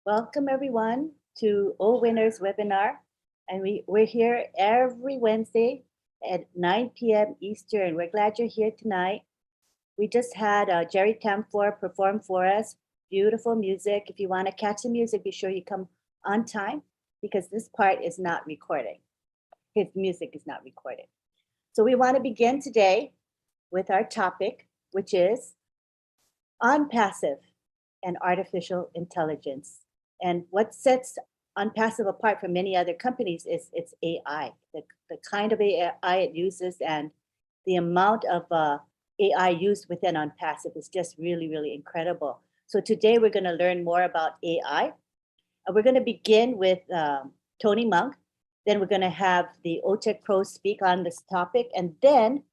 Welcome everyone to OWINNERS webinar. And we're here every Wednesday at 9 p.m. Eastern. We're glad you're here tonight. We just had Jerry Camphor perform for us. Beautiful music. If you want to catch the music, be sure you come on time because this part is not recording. His music is not recorded. So we want to begin today with our topic, which is ONPASSIVE and artificial intelligence. And what sets ONPASSIVE apart from many other companies is its AI, the kind of AI it uses, and the amount of AI used within ONPASSIVE is just really, really incredible. So today we're going to learn more about AI. We're going to begin with Tony Monk. Then we're going to have the OTech pros speak on this topic. And then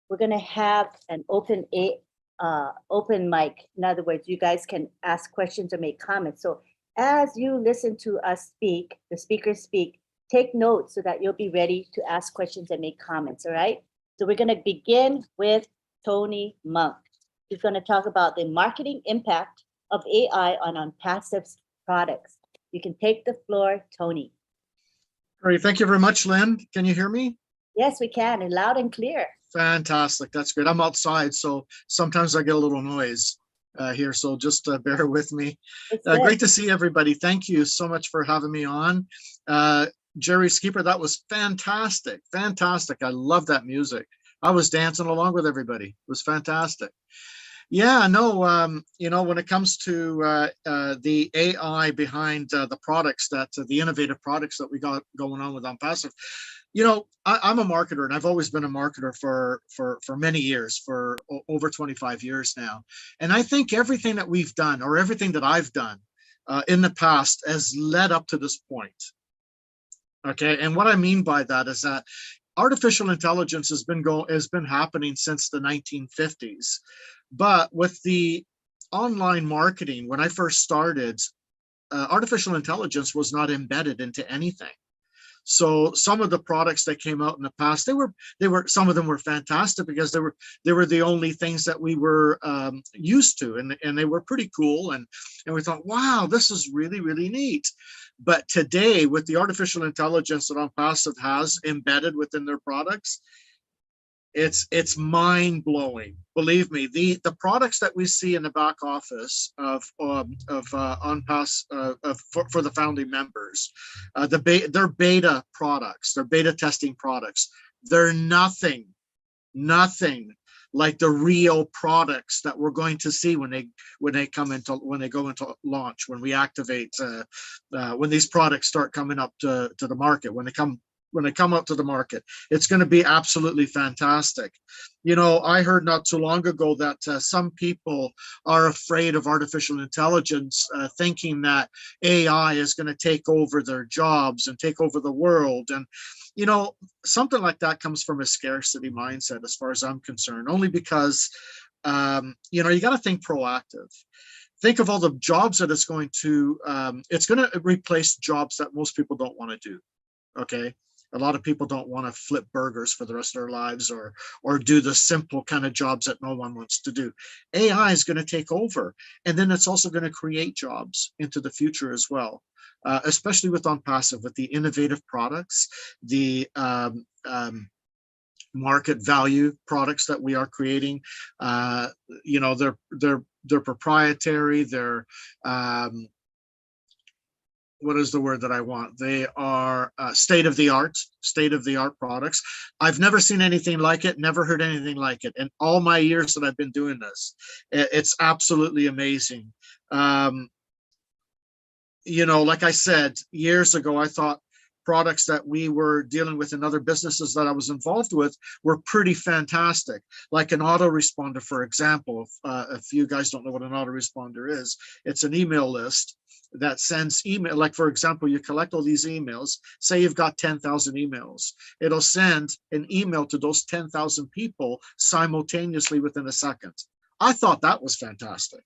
we're going to have an open mic. In other words, you guys can ask questions or make comments. So as you listen to us speak, the speakers speak, take notes so that you'll be ready to ask questions and make comments, all right? So we're going to begin with Tony Monk. He's going to talk about the marketing impact of AI on ONPASSIVE's products. You can take the floor, Tony. Great. Thank you very much, Lynn. Can you hear me? Yes, we can, and loud and clear. Fantastic. That's great. I'm outside, so sometimes I get a little noise here, so just bear with me. Great to see everybody. Thank you so much for having me on. Jerry Skeeper, that was fantastic. Fantastic. I love that music. I was dancing along with everybody. It was fantastic. Yeah, no, you know, when it comes to the AI behind the products the innovative products that we got going on with ONPASSIVE, you know, I'm a marketer, and I've always been a marketer for many years, for over 25 years now. And I think everything that we've done, or everything that I've done in the past, has led up to this point. Okay, and what I mean by that is that artificial intelligence has been happening since the 1950s. But with the online marketing, when I first started, artificial intelligence was not embedded into anything. So some of the products that came out in the past, some of them were fantastic because they were the only things that we were used to, and they were pretty cool, and we thought, wow, this is really, really neat. But today, with the artificial intelligence that ONPASSIVE has embedded within their products, it's mind-blowing. Believe me, the products that we see in the back office of ONPASSIVE for the founding members, they're beta products, they're beta testing products. They're nothing like the real products that we're going to see when they go into launch, when we activate, when these products start coming up to the market, when they come up to the market. It's going to be absolutely fantastic. You know, I heard not too long ago that some people are afraid of artificial intelligence, thinking that AI is going to take over their jobs and take over the world. And, you know, something like that comes from a scarcity mindset, as far as I'm concerned, only because, you know, you got to think proactive. Think of all the jobs that it's going to replace jobs that most people don't want to do. Okay. A lot of people don't want to flip burgers for the rest of their lives, or do the simple kind of jobs that no one wants to do. AI is going to take over, and then it's also going to create jobs into the future as well, especially with ONPASSIVE, with the innovative products, the market value products that we are creating. You know, they're proprietary. They're what is the word that I want? They are state-of-the-art products. I've never seen anything like it, never heard anything like it. In all my years that I've been doing this, it's absolutely amazing. You know, like I said, years ago, I thought products that we were dealing with in other businesses that I was involved with were pretty fantastic. Like an autoresponder, for example. If you guys don't know what an autoresponder is, it's an email list that sends email. Like, for example, you collect all these emails, say you've got 10,000 emails, it'll send an email to those 10,000 people simultaneously within a second. I thought that was fantastic.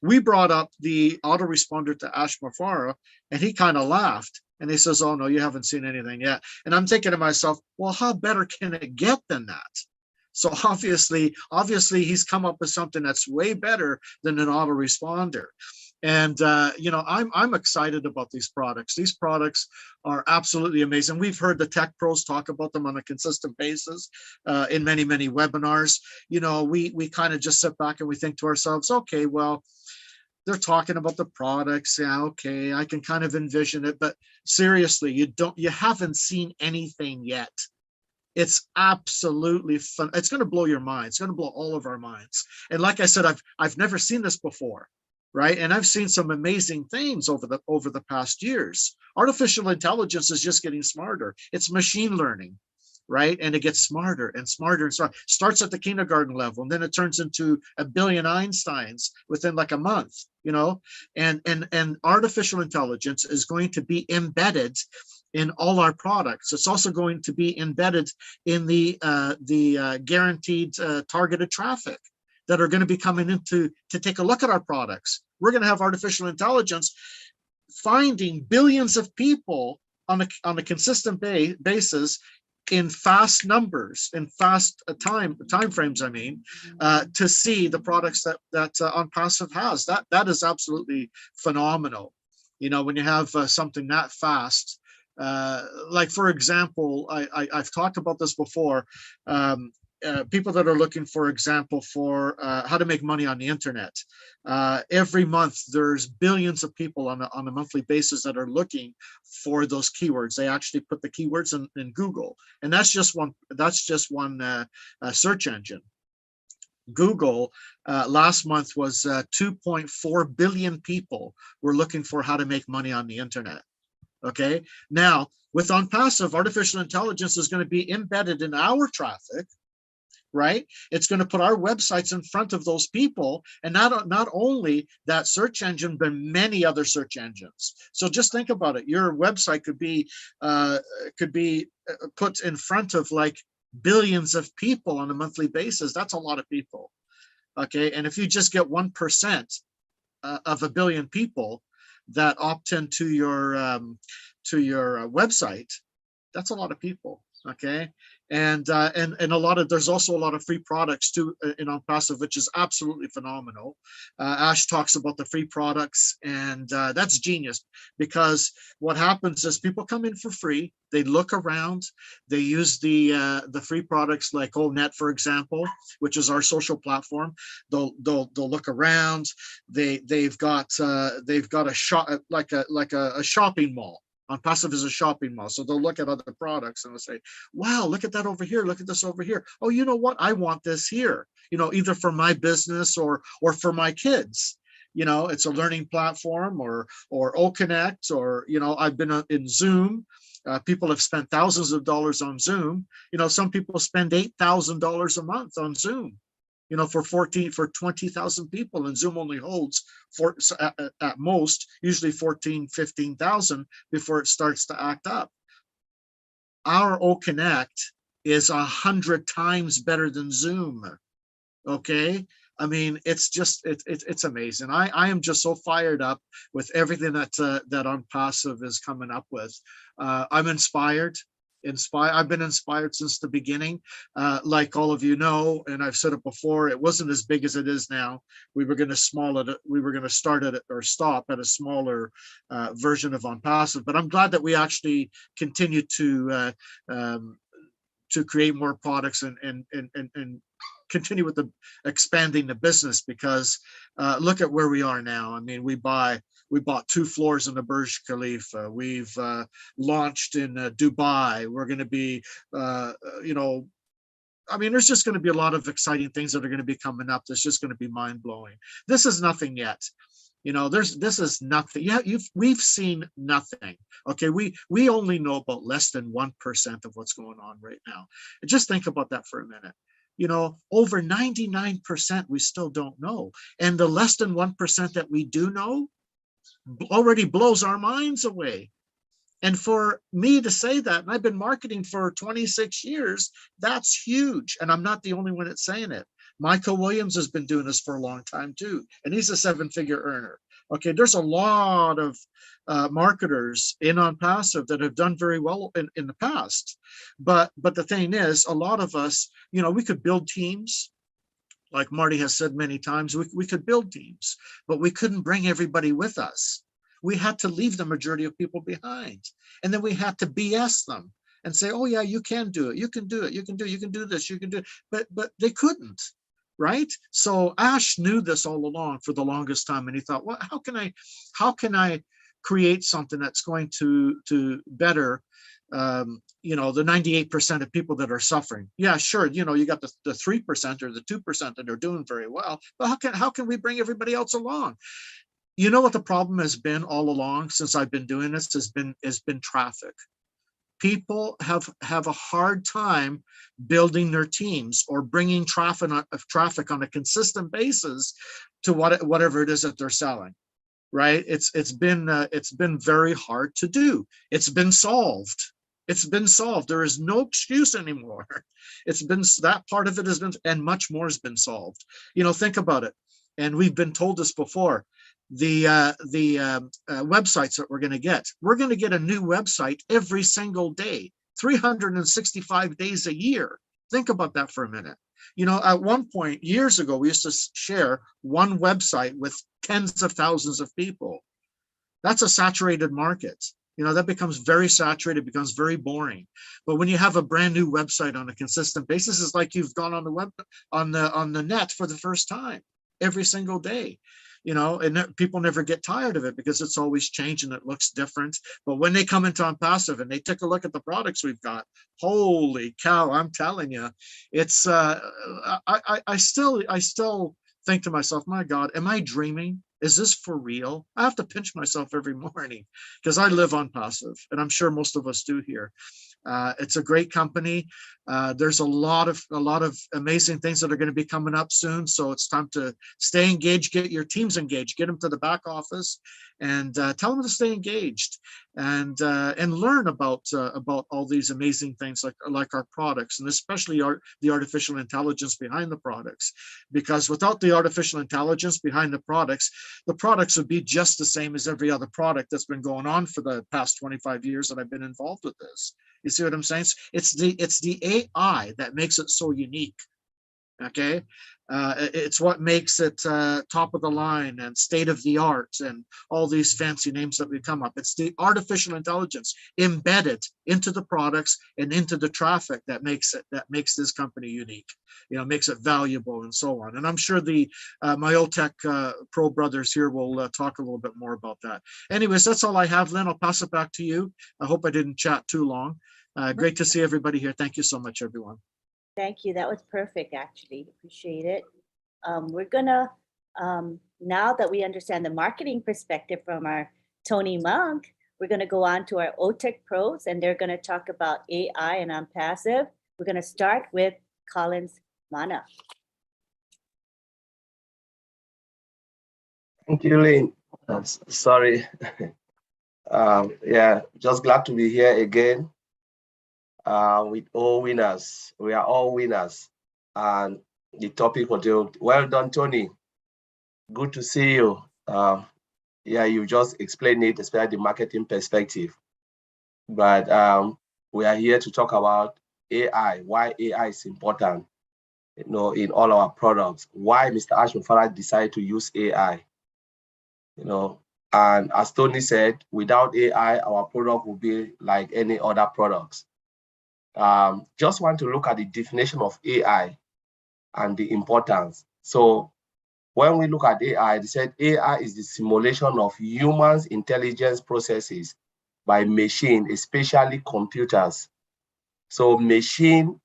We brought up the autoresponder to Ash Mafara, and he kind of laughed, and he says, oh no, you haven't seen anything yet. And I'm thinking to myself, well, how better can it get than that? So obviously he's come up with something that's way better than an autoresponder. And you know, I'm excited about these products. These products are absolutely amazing. We've heard the tech pros talk about them on a consistent basis in many webinars. You know, we kind of just sit back and we think to ourselves, okay, well, they're talking about the products. Yeah, okay, I can kind of envision it, but seriously, you haven't seen anything yet. It's absolutely fun. It's going to blow your mind. It's going to blow all of our minds. And like I said, I've never seen this before, right? And I've seen some amazing things over the past years. Artificial intelligence is just getting smarter. It's machine learning, right? And it gets smarter and smarter and smarter. Starts at the kindergarten level, and then it turns into a billion Einsteins within like a month, you know. And artificial intelligence is going to be embedded in all our products. It's also going to be embedded in the guaranteed targeted traffic that are going to be coming in to take a look at our products. We're going to have artificial intelligence finding billions of people on a consistent basis in fast numbers, in fast time frames, I mean, to see the products that ONPASSIVE has. That is absolutely phenomenal. You know, when you have something that fast, like for example, I've talked about this before. People that are looking, for example, for how to make money on the internet. Every month, there's billions of people on a monthly basis that are looking for those keywords. They actually put the keywords in Google, and that's just one search engine. Google last month was 2.4 billion people were looking for how to make money on the internet. Okay, now with ONPASSIVE, artificial intelligence is going to be embedded in our traffic, right? It's going to put our websites in front of those people, and not only that search engine, but many other search engines. So just think about it. Your website could be put in front of like billions of people on a monthly basis. That's a lot of people. Okay, and if you just get 1% of a billion people that opt into your website, that's a lot of people. Okay, and there's also a lot of free products too in ONPASSIVE, which is absolutely phenomenal. Ash talks about the free products, and that's genius, because what happens is people come in for free, they look around, they use the free products like ONET, for example, which is our social platform. They'll look around. They've got a shop, like a shopping mall. ONPASSIVE is a shopping mall. So they'll look at other products and they'll say, wow, look at that over here. Look at this over here. Oh, you know what? I want this here, you know, either for my business or for my kids. You know, it's a learning platform, or OConnect, or, you know, I've been in Zoom. People have spent thousands of dollars on Zoom. You know, some people spend $8,000 a month on Zoom, you know, for 20,000 people, and Zoom only holds at most usually 15,000 before it starts to act up. Our OConnect is 100 times better than Zoom. Okay, I mean, it's just it's amazing. I am just so fired up with everything that ONPASSIVE is coming up with. I'm inspired. I've been inspired since the beginning. Like all of you know, and I've said it before, it wasn't as big as it is now. We were going to start at or stop at a smaller version of ONPASSIVE, but I'm glad that we actually continue to create more products and continue with the expanding the business, because look at where we are now. I mean, we bought 2 floors in the Burj Khalifa. We've launched in Dubai. We're going to be, you know, I mean, there's just going to be a lot of exciting things that are going to be coming up. That's just going to be mind blowing. This is nothing yet. You know, this is nothing. Yeah, we've seen nothing. Okay, we only know about less than 1% of what's going on right now. Just think about that for a minute. You know, over 99% we still don't know, and the less than 1% that we do know already blows our minds away. And for me to say that, and I've been marketing for 26 years, that's huge. And I'm not the only one that's saying it. Michael Williams has been doing this for a long time too, and he's a 7-figure earner. Okay, there's a lot of marketers in ONPASSIVE that have done very well in the past. But the thing is, a lot of us, you know, we could build teams, like Marty has said many times, we could build teams, but we couldn't bring everybody with us. We had to leave the majority of people behind. And then we had to BS them and say, oh yeah, you can do it. You can do it. You can do it. You can do this. You can do it. But they couldn't, right? So Ash knew this all along for the longest time. And he thought, well, how can I create something that's going to better you know, the 98% of people that are suffering? Yeah, sure, you know, you got the 3% or the 2% that are doing very well, but how can we bring everybody else along? You know what the problem has been all along since I've been doing this has been traffic. People have a hard time building their teams or bringing traffic on a consistent basis to whatever it is that they're selling. Right? It's been very hard to do. It's been solved. It's been solved. There is no excuse anymore. It's been, that part of it has been, and much more has been solved. You know, think about it. And we've been told this before. The websites that we're going to get a new website every single day, 365 days a year. Think about that for a minute. You know, at one point years ago, we used to share one website with tens of thousands of people. That's a saturated market. You know, that becomes very saturated, becomes very boring. But when you have a brand new website on a consistent basis, it's like you've gone on the net for the first time every single day. You know, and people never get tired of it because it's always changing. It looks different. But when they come into ONPASSIVE and they take a look at the products we've got, holy cow, I'm telling you, it's I still think to myself, my God, am I dreaming? Is this for real? I have to pinch myself every morning because I live ONPASSIVE, and I'm sure most of us do here. It's a great company. There's a lot of amazing things that are going to be coming up soon. So it's time to stay engaged, get your teams engaged, get them to the back office, and tell them to stay engaged and learn about all these amazing things like our products, and especially the artificial intelligence behind the products. Because without the artificial intelligence behind the products would be just the same as every other product that's been going on for the past 25 years that I've been involved with this. You see what I'm saying? It's the AI that makes it so unique. Okay, it's what makes it top of the line and state of the art and all these fancy names that we come up. It's the artificial intelligence embedded into the products and into the traffic that makes this company unique. You know, makes it valuable and so on. And I'm sure the my OTech Pro brothers here will talk a little bit more about that. Anyways, that's all I have, Lynn. I'll pass it back to you. I hope I didn't chat too long. Great to see everybody here. Thank you so much, everyone. Thank you. That was perfect, actually. Appreciate it. We're gonna, now that we understand the marketing perspective from our Tony Monk, we're gonna go on to our OTech pros, and they're gonna talk about AI and ONPASSIVE. We're gonna start with Collins Mana. Thank you, Lynn. Sorry. Yeah, just glad to be here again. With all winners. We are all winners. And the topic for today, well done, Tony. Good to see you. Yeah, you just explained it, especially the marketing perspective. But we are here to talk about AI, why AI is important, you know, in all our products, why Mr. Ashmufara decided to use AI, you know. And as Tony said, without AI, our product will be like any other products. Just want to look at the definition of AI and the importance. So when we look at AI, they said AI is the simulation of humans' intelligence processes by machine, especially computers. So machine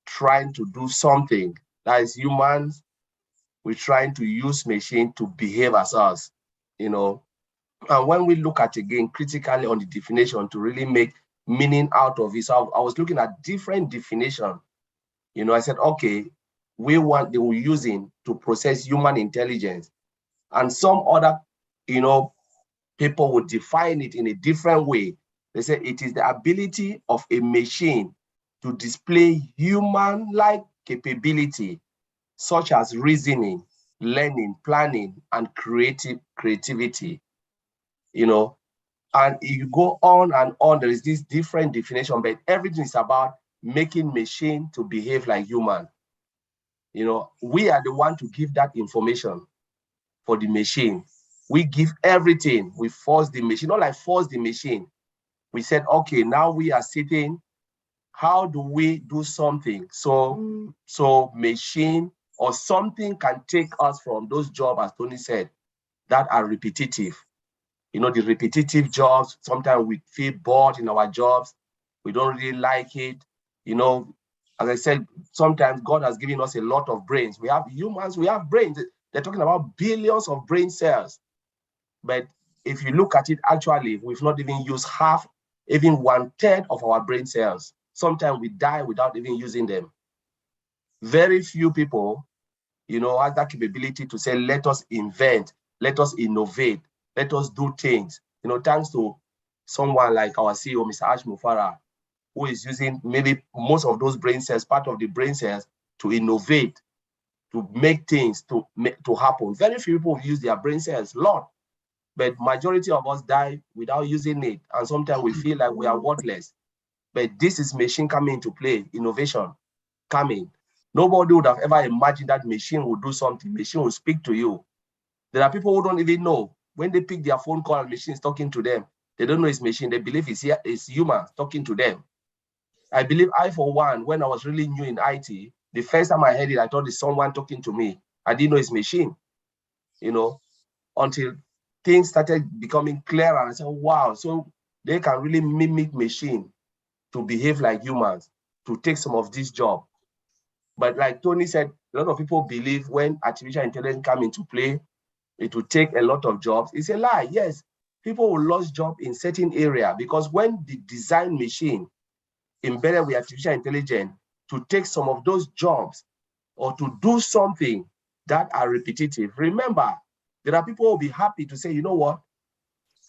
trying to do something, that is humans, we're trying to use machine to behave as us, you know. And when we look at again critically on the definition to really make meaning out of it, so I was looking at different definition. You know, I said, okay, they were using to process human intelligence, and some other, you know, people would define it in a different way. They say it is the ability of a machine to display human-like capability, such as reasoning, learning, planning, and creativity. You know, and you go on and on, there is this different definition, but everything is about making machine to behave like human. You know, we are the one to give that information for the machine. We give everything. We force the machine, not like force the machine. We said, okay, now we are sitting. How do we do something so machine or something can take us from those jobs, as Tony said, that are repetitive? You know, the repetitive jobs, sometimes we feel bored in our jobs. We don't really like it. You know, as I said, sometimes God has given us a lot of brains. We have humans, we have brains. They're talking about billions of brain cells. But if you look at it, actually, we've not even used half, even 1/3 of our brain cells. Sometimes we die without even using them. Very few people, you know, have that capability to say, let us invent, let us innovate, let us do things. You know, thanks to someone like our CEO, Mr. Ash Mufara, who is using maybe most of those brain cells, part of the brain cells, to innovate, to make things to happen. Very few people use their brain cells a lot, but majority of us die without using it. And sometimes we feel like we are worthless. But this is machine coming into play, innovation coming. Nobody would have ever imagined that machine would do something. Machine will speak to you. There are people who don't even know. When they pick their phone call and machine is talking to them, they don't know it's machine. They believe it's human talking to them. I believe I, for one, when I was really new in IT, the first time I heard it, I thought it's someone talking to me. I didn't know it's machine, you know, until things started becoming clearer. And I said, wow, so they can really mimic machine to behave like humans, to take some of this job. But like Tony said, a lot of people believe when artificial intelligence come into play, it will take a lot of jobs. It's a lie. Yes, people will lose jobs in certain area, because when the design machine embedded with artificial intelligence to take some of those jobs or to do something that are repetitive, remember, there are people who will be happy to say, you know what,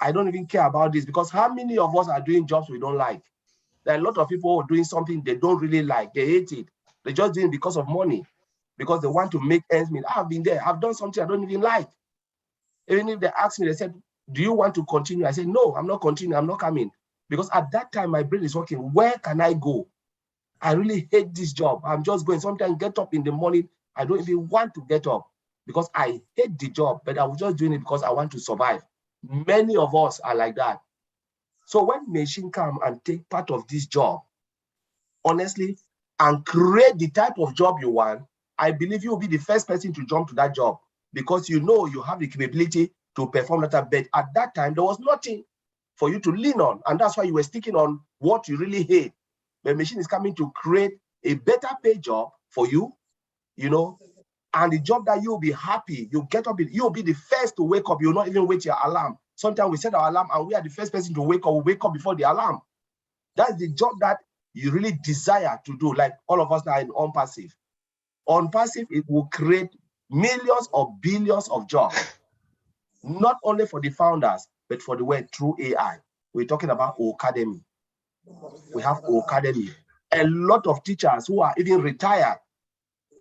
I don't even care about this, because how many of us are doing jobs we don't like? There are a lot of people who are doing something they don't really like. They hate it. They're just doing it because of money, because they want to make ends meet. I've been there. I've done something I don't even like. Even if they ask me, they said, do you want to continue? I said, no, I'm not continuing. I'm not coming. Because at that time, my brain is working. Where can I go? I really hate this job. I'm just going. Sometimes get up in the morning. I don't even want to get up because I hate the job, but I was just doing it because I want to survive. Many of us are like that. So when machine come and take part of this job, honestly, and create the type of job you want, I believe you will be the first person to jump to that job, because you know you have the capability to perform that. But at that time, there was nothing for you to lean on. And that's why you were sticking on what you really hate. The machine is coming to create a better paid job for you, you know, and the job that you'll be happy, you get up, you'll be the first to wake up. You'll not even wait your alarm. Sometimes we set our alarm and we are the first person to wake up. We wake up before the alarm. That's the job that you really desire to do, like all of us now in ONPASSIVE. ONPASSIVE, it will create millions or billions of jobs, not only for the founders, but for the world through AI. We're talking about Academy. We have Academy. A lot of teachers who are even retired,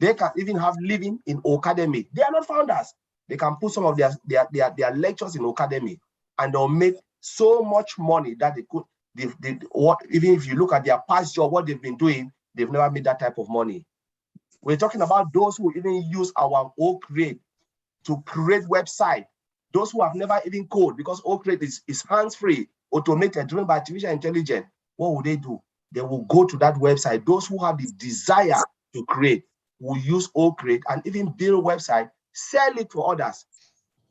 they can even have living in Academy. They are not founders. They can put some of their lectures in Academy, and they'll make so much money that they could. Even if you look at their past job, what they've been doing, they've never made that type of money. We're talking about those who even use our OCreate to create website. Those who have never even code, because OCreate is hands-free, automated, driven by artificial intelligence. What will they do? They will go to that website. Those who have the desire to create will use OCreate and even build a website, sell it to others.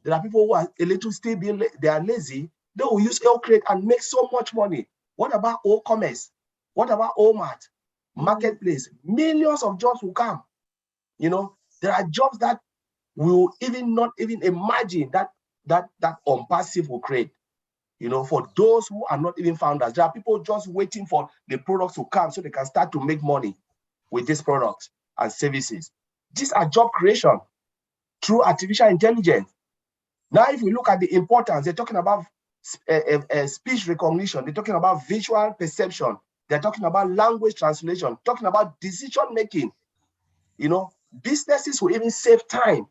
There are people who are a little still being, they are lazy. They will use OCreate and make so much money. What about OCommerce? What about OMart? Marketplace? Millions of jobs will come. You know, there are jobs that we will even not even imagine that ONPASSIVE will create. You know, for those who are not even founders, there are people just waiting for the products to come so they can start to make money with these products and services. These are job creation through artificial intelligence. Now, if we look at the importance, they're talking about speech recognition, they're talking about visual perception, they're talking about language translation, talking about decision making. You know, businesses will even save time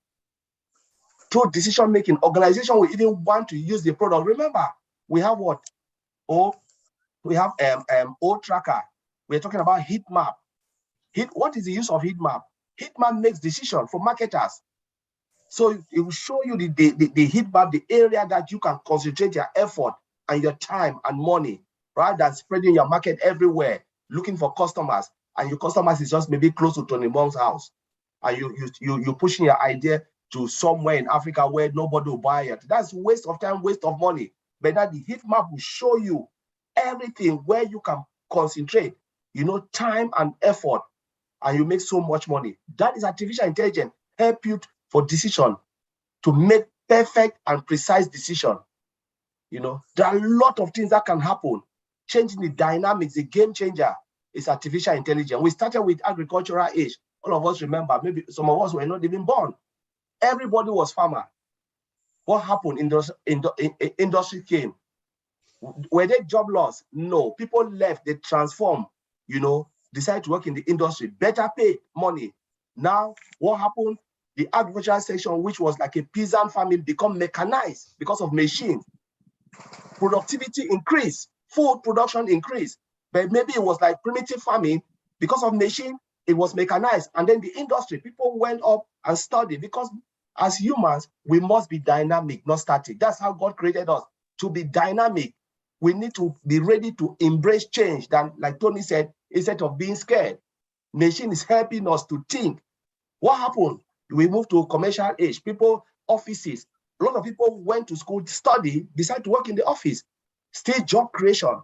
through decision making. Organization will even want to use the product. Remember, we have what? We have O tracker. We're talking about heat map. What is the use of heat map? heat map makes decision for marketers. So it will show you the heat map, the area that you can concentrate your effort and your time and money, rather than spreading your market everywhere, looking for customers, and your customers is just maybe close to Tony Monk's house, and you're pushing your idea to somewhere in Africa where nobody will buy it. That's waste of time, waste of money. But that the heat map will show you everything where you can concentrate, time and effort, and you make so much money. That is artificial intelligence, help you for decision, to make perfect and precise decision. There are a lot of things that can happen. Changing the dynamics, the game changer is artificial intelligence. We started with agricultural age. All of us remember, maybe some of us were not even born. Everybody was farmer. What happened? Industry came. Were they job loss? No. People left, they transformed, decided to work in the industry, better pay, money. Now, what happened? The agricultural section, which was like a peasant farming, become mechanized because of machines. Productivity increased, food production increased, but maybe it was like primitive farming. Because of machine, it was mechanized. And then the industry, people went up and studied, because as humans, we must be dynamic, not static. That's how God created us, to be dynamic. We need to be ready to embrace change. Than, like Tony said, instead of being scared. Machine is helping us to think. What happened? We moved to commercial age. People, offices. A lot of people went to school to study, decided to work in the office. Still job creation.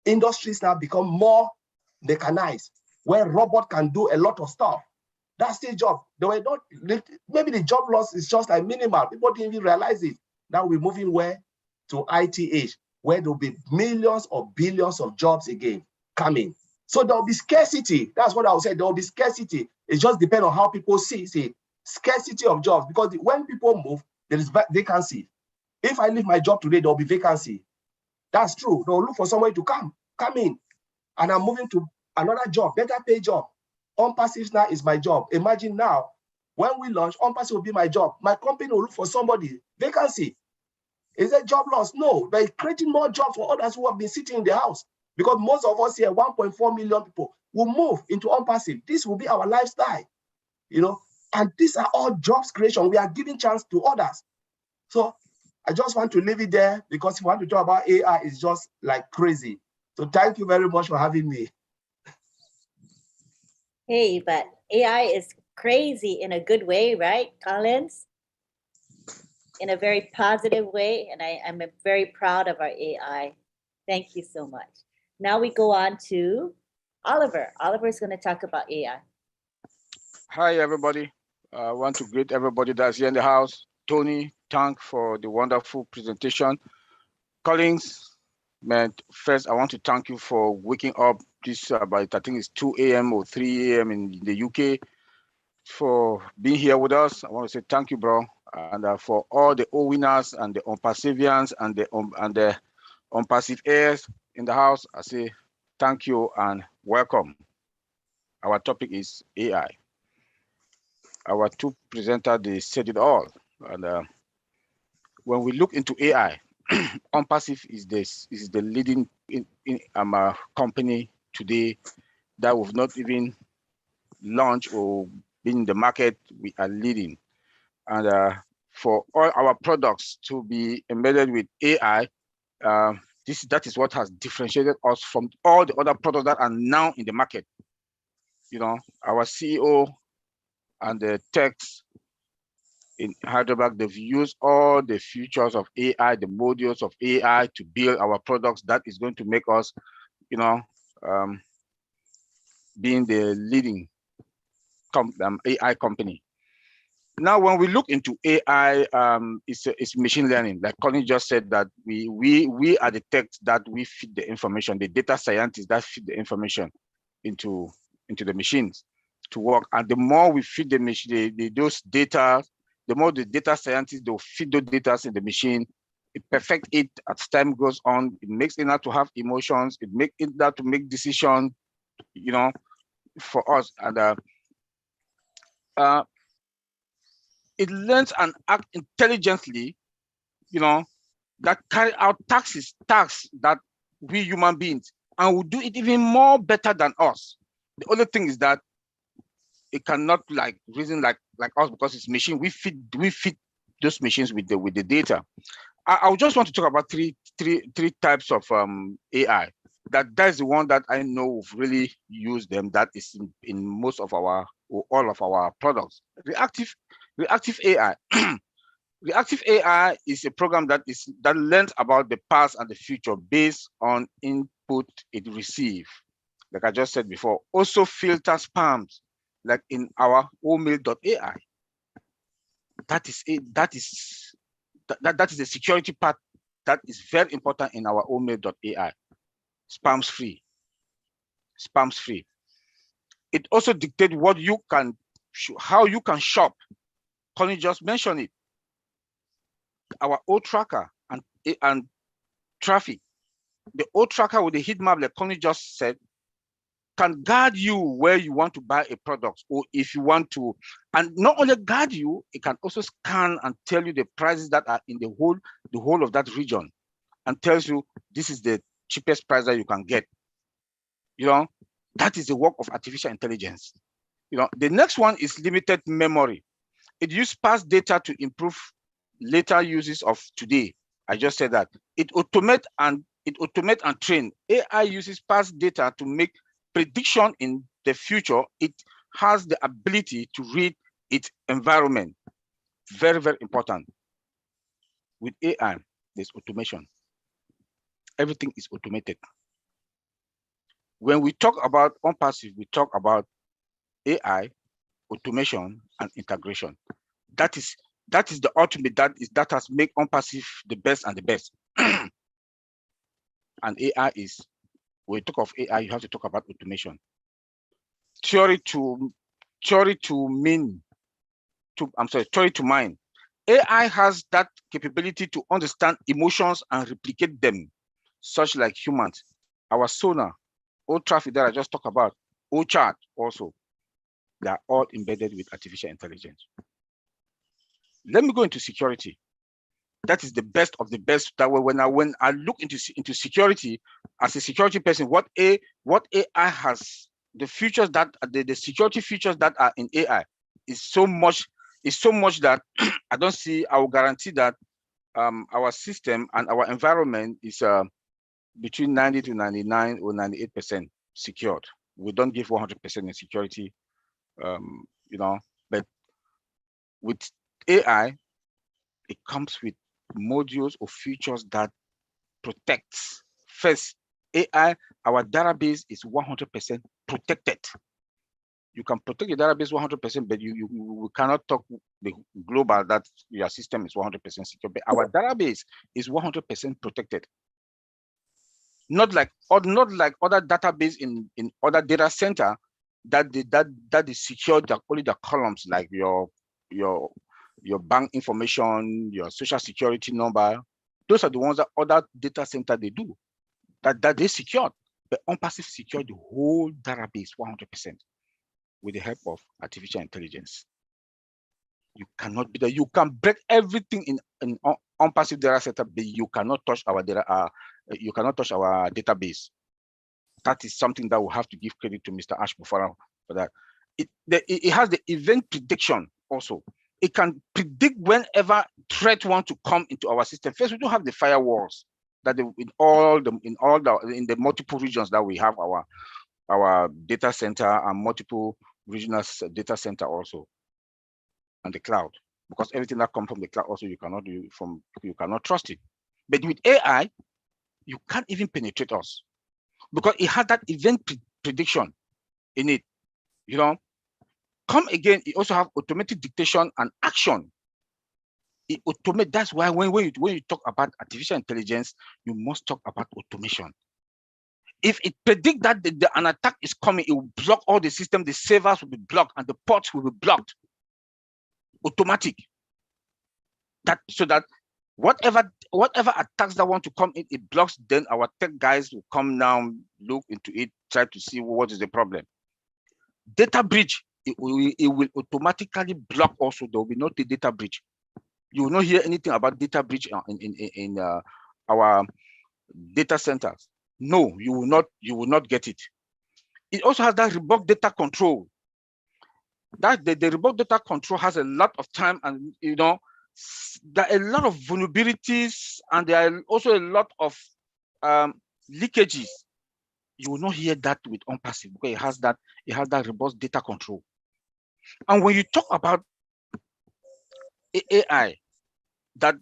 Industries now become more mechanized, where robot can do a lot of stuff. That's still job. They were not, maybe the job loss is just like minimal. People didn't even realize it. Now we're moving where? To IT age, where there'll be millions or billions of jobs again coming. So there'll be scarcity. That's what I would say. There'll be scarcity. It just depends on how people see scarcity of jobs, because when people move, there is vacancy. If I leave my job today, there'll be vacancy. That's true. They'll look for somebody to come in. And I'm moving to another job, better pay job. ONPASSIVE now is my job. Imagine now, when we launch, ONPASSIVE will be my job. My company will look for somebody, vacancy. Is there job loss? No, they're creating more jobs for others who have been sitting in the house. Because most of us here, 1.4 million people, will move into ONPASSIVE. This will be our lifestyle, and these are all jobs creation. We are giving chance to others. So I just want to leave it there, because if you want to talk about AI, it's just like crazy. So thank you very much for having me. Hey, but AI is crazy in a good way, right, Collins? In a very positive way, and I'm very proud of our AI. Thank you so much. Now we go on to Oliver. Oliver is going to talk about AI. Hi, everybody. I want to greet everybody that's here in the house. Tony, thank for the wonderful presentation. Collins, man, first, I want to thank you for waking up this about, I think it's 2 a.m. or 3 a.m. in the UK, for being here with us. I want to say thank you, bro. And for all the OWINNERS and the ONPASSIVians and the ONPASSIVE heirs in the house, I say thank you and welcome. Our topic is AI. Our two presenters, they said it all. And when we look into AI, ONPASSIVE is the leading company today that we've not even launched or been in the market. We are leading. And for all our products to be embedded with AI, that is what has differentiated us from all the other products that are now in the market. Our CEO and the techs in Hyderabad, they've used all the features of AI, the modules of AI to build our products that is going to make us, being the leading AI company. Now, when we look into AI, it's machine learning. Like Colin just said, that we are the tech that we feed the information, the data scientists that feed the information into the machines to work. And the more we feed the machine, those data, the more the data scientists, they'll feed those data in the machine. It perfect it as time goes on. It makes it not to have emotions. It makes it not to make decisions, for us. And it learns and acts intelligently, that carry out tasks that we human beings, and will do it even more better than us. The only thing is that it cannot like reason like us because it's machine. We feed those machines with the data. I just want to talk about three types of AI. That's the one that I know we've really used them. That is in most of our or all of our products. Reactive AI. Reactive AI is a program that learns about the past and the future based on input it receives. Like I just said before, also filter spams, like in our OMail.ai. That is it. That is the security part that is very important in our OMail.ai. Spams free. Spams free. It also dictates what you can, how you can shop. Connie just mentioned it. Our old tracker and traffic. The old tracker with the heat map, like Connie just said, can guide you where you want to buy a product, or if you want to, and not only guide you, it can also scan and tell you the prices that are in the whole of that region, and tells you this is the cheapest price that you can get. You know, that is the work of artificial intelligence. You know, the next one is limited memory. It uses past data to improve later uses of today. I just said that. It automate and train. AI uses past data to make prediction in the future. It has the ability to read its environment. Very, very important. With AI, there's automation. Everything is automated. When we talk about ONPASSIVE, we talk about AI, automation, and integration. That is the ultimate. That has made ONPASSIVE the best and the best. And AI is, when you talk of AI, you have to talk about automation. Theory to mind. AI has that capability to understand emotions and replicate them, such like humans. Our sonar, old traffic that I just talked about, old chart also, they are all embedded with artificial intelligence. Let me go into security. That is the best of the best. That way, when I look into security as a security person, what AI has, the features that the security features that are in AI is so much that I don't see. I will guarantee that our system and our environment is between 90 to 99 or 98% secured. We don't give 100% in security, you know, but with AI, it comes with modules or features that protects. First, AI, our database is 100% protected. You can protect your database 100%, but we cannot talk the global that your system is 100% secure. But our database is 100% protected. Not like other database in other data center that is secured, only the columns, like your bank information, your social security number. Those are the ones that other data center they do, that they secured. But ONPASSIVE secured the whole database 100% with the help of artificial intelligence. You cannot be there. You can break everything in ONPASSIVE data center, but you cannot touch our data. You cannot touch our database. That is something that we'll have to give credit to Mr. Ash Bufara for that. It has the event prediction also. It can predict whenever threat want to come into our system. First, we don't have the firewalls that in the multiple regions that we have our data center and multiple regional data center also, and the cloud, because everything that comes from the cloud also you cannot trust it. But with AI, you can't even penetrate us because it has that event prediction in it. You know, come again, it also have automatic dictation and action. It automate. That's why when you talk about artificial intelligence, you must talk about automation. If it predicts that an attack is coming, it will block all the system. The servers will be blocked and the ports will be blocked. Automatic. So that whatever attacks that want to come in, it blocks. Then our tech guys will come down, look into it, try to see what is the problem. Data breach, it will automatically block. Also, there will be not the data breach. You will not hear anything about data breach in our data centers. No, you will not get it. It also has that robust data control. that the remote data control has a lot of time, and you know, there are a lot of vulnerabilities, and there are also a lot of leakages. You will not hear that with ONPASSIVE because it has that robust data control. And when you talk about AI that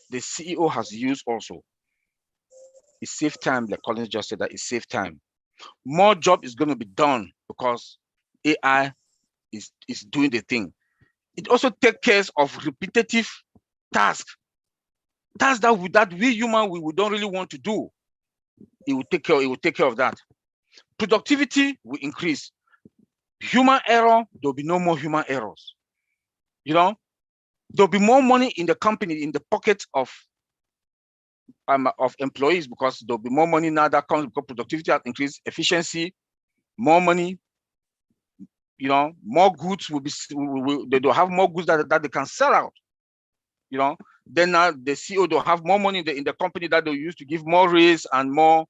the CEO has used also, it saves time, like Collins just said, that it saves time. More job is going to be done because AI is doing the thing. It also takes care of repetitive tasks that we human we don't really want to do. It will take care of that. Productivity will increase. Human error, there'll be no more human errors. You know, there'll be more money in the company, in the pockets of employees, because there'll be more money now that comes because productivity has increased, efficiency, more money. You know, more goods will be. They'll have more goods that they can sell out. You know, then now the CEO will have more money in the company that they'll use to give more raise and more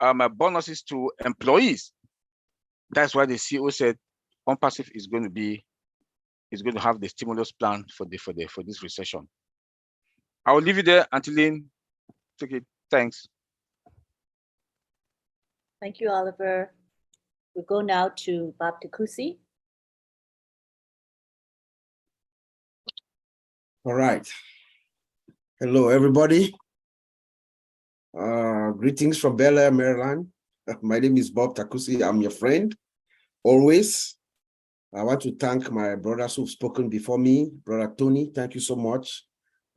bonuses to employees. That's why the CEO said ONPASSIVE is going to have the stimulus plan for this recession. I will leave it there until then. Okay, thanks. Thank you, Oliver. We go now to Bob Takusi. All right. Hello, everybody. Greetings from Bel Air, Maryland. My name is Bob Takusi. I'm your friend, always. I want to thank my brothers who've spoken before me. Brother Tony, thank you so much.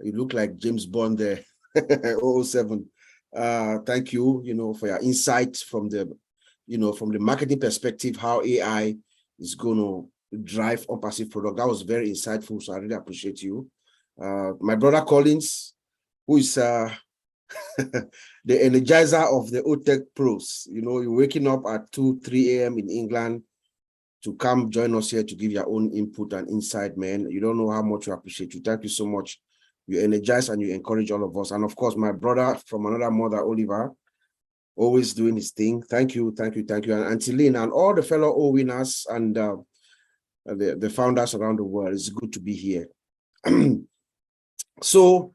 You look like James Bond there, 007. Thank you, for your insights from the marketing perspective, how AI is going to drive ONPASSIVE product. That was very insightful, so I really appreciate you. My brother Collins, who is the energizer of the OTech pros. You're waking up at 2, 3 a.m. in England to come join us here to give your own input and insight, man. You don't know how much we appreciate you. Thank you so much. You energize and you encourage all of us. And of course, my brother from another mother, Oliver, always doing his thing. Thank you, thank you, thank you. And Antilene and all the fellow OWINNERS and the founders around the world. It's good to be here. So,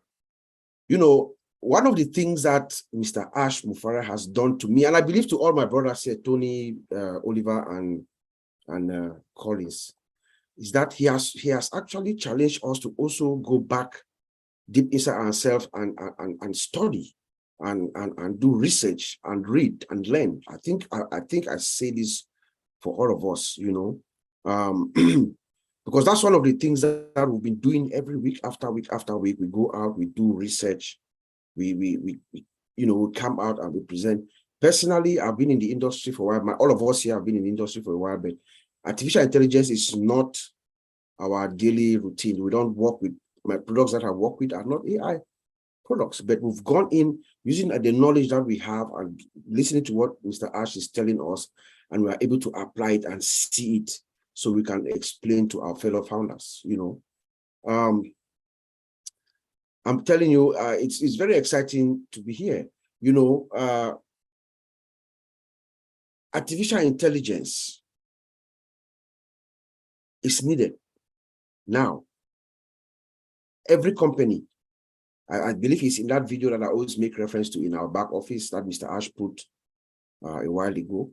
one of the things that Mr. Ash Mufareh has done to me, and I believe to all my brothers here, Tony, Oliver, and Collins, is that he has actually challenged us to also go back deep inside ourselves and study and do research and read and learn. I think I say this for all of us, because that's one of the things that we've been doing every week after week after week. We go out, we do research, we come out and we present. Personally, I've been in the industry for a while. All of us here have been in the industry for a while, but artificial intelligence is not our daily routine. We don't work with, my products that I work with are not AI products, but we've gone in using the knowledge that we have and listening to what Mr. Ash is telling us, and we are able to apply it and see it so we can explain to our fellow founders. I'm telling you, it's very exciting to be here. Artificial intelligence is needed now. Every company, I believe it's in that video that I always make reference to in our back office that Mr. Ash put a while ago.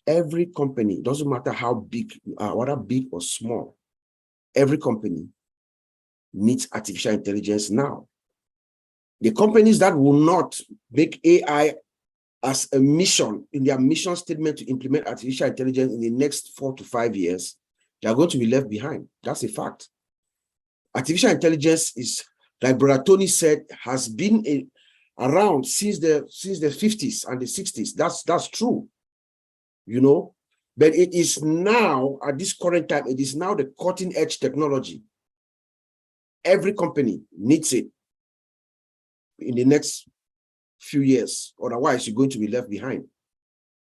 Every company, doesn't matter how big, whether big or small, every company needs artificial intelligence now. The companies that will not make AI as a mission in their mission statement to implement artificial intelligence in the next 4 to 5 years, they are going to be left behind. That's a fact. Artificial intelligence is, like Brother Tony said, has been around since the 50s and the 60s. That's true, but it is now, at this current time, it is now the cutting edge technology. Every company needs it in the next few years. Otherwise, you're going to be left behind.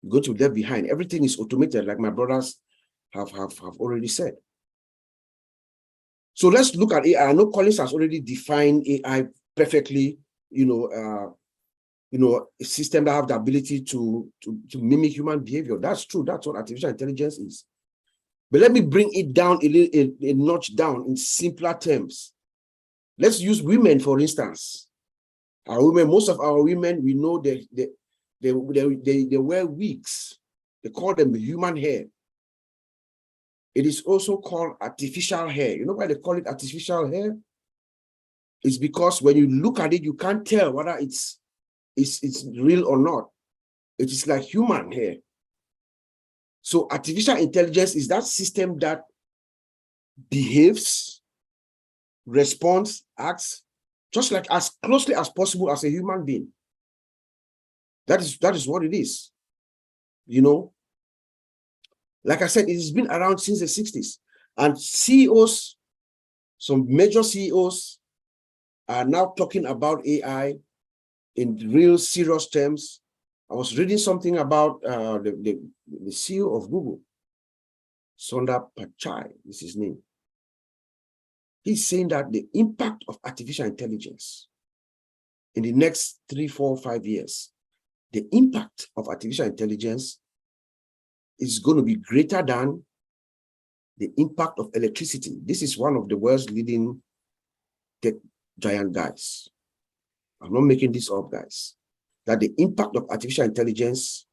You're going to be left behind. Everything is automated, like my brothers have already said. So let's look at AI. I know Collins has already defined AI perfectly, a system that have the ability to mimic human behavior. That's true. That's what artificial intelligence is. But let me bring it down a notch down in simpler terms. Let's use women, for instance. Our women, most of our women, we know they wear wigs. They call them human hair. It is also called artificial hair. You know why they call it artificial hair? It's because when you look at it, you can't tell whether it's real or not. It is like human hair. So artificial intelligence is that system that behaves, responds, acts, just like as closely as possible as a human being. That is what it is. You know, like I said, it has been around since the 60s. And CEOs, some major CEOs are now talking about AI in real serious terms. I was reading something about the CEO of Google, Sundar Pichai is his name. He's saying that the impact of artificial intelligence in the next 3, 4, 5 years, the impact of artificial intelligence is going to be greater than the impact of electricity. This is one of the world's leading tech giant guys. I'm not making this up, guys. That the impact of artificial intelligence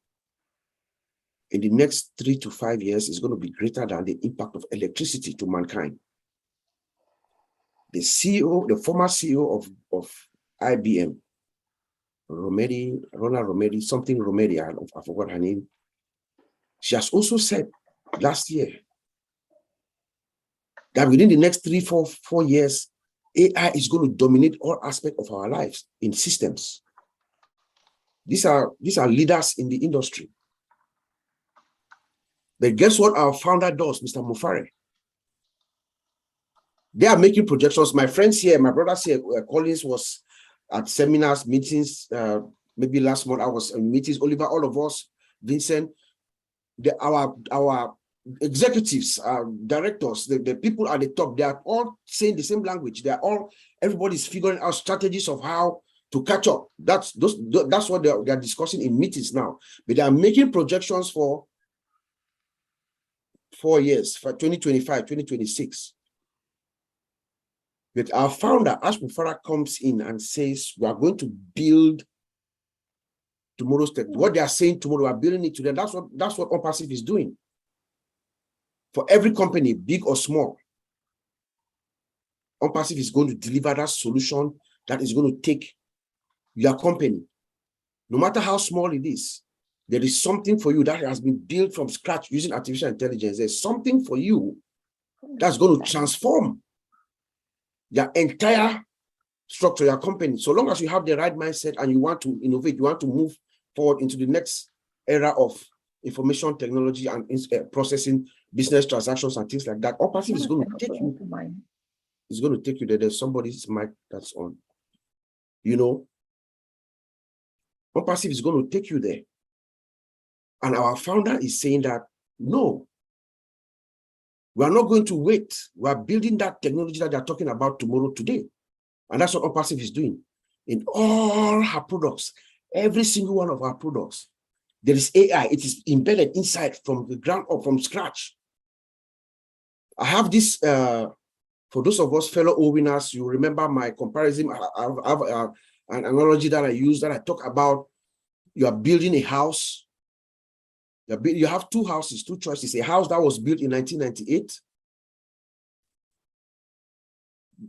in the next 3 to 5 years is going to be greater than the impact of electricity to mankind. The CEO, the former CEO of IBM, Rona Romedi, something Romedi, I forgot her name. She has also said last year that within the next 3, 4 years, AI is going to dominate all aspects of our lives in systems. These are leaders in the industry. But guess what our founder does, Mr. Mufare? They are making projections. My friends here, my brothers here, Collins was at seminars, meetings, maybe last month I was in meetings, Oliver, all of us, Vincent, our executives, directors, the people at the top, they are all saying the same language. Everybody's figuring out strategies of how to catch up. That's what they're discussing in meetings now. But they are making projections for 4 years, for 2025, 2026. But our founder, Ash Mufara, comes in and says, we are going to build tomorrow's tech. What they are saying tomorrow, we are building it today. That's what ONPASSIVE is doing. For every company, big or small, ONPASSIVE is going to deliver that solution that is going to take your company, no matter how small it is. There is something for you that has been built from scratch using artificial intelligence. There's something for you that's going to transform your entire structure, your company. So long as you have the right mindset and you want to innovate, you want to move forward into the next era of information technology and processing business transactions and things like that, ONPASSIVE is going to take you. It's going to take you there. There's somebody's mic that's on. You know, ONPASSIVE is going to take you there. And our founder is saying that, no, we are not going to wait. We are building that technology that they're talking about tomorrow, today. And that's what ONPASSIVE is doing. In all her products, every single one of our products, there is AI. It is embedded inside from the ground up, from scratch. I have this, for those of us fellow OWINNERS, you remember my comparison. I have an analogy that I use that I talk about. You are building a house. You have 2 houses, 2 choices. A house that was built in 1998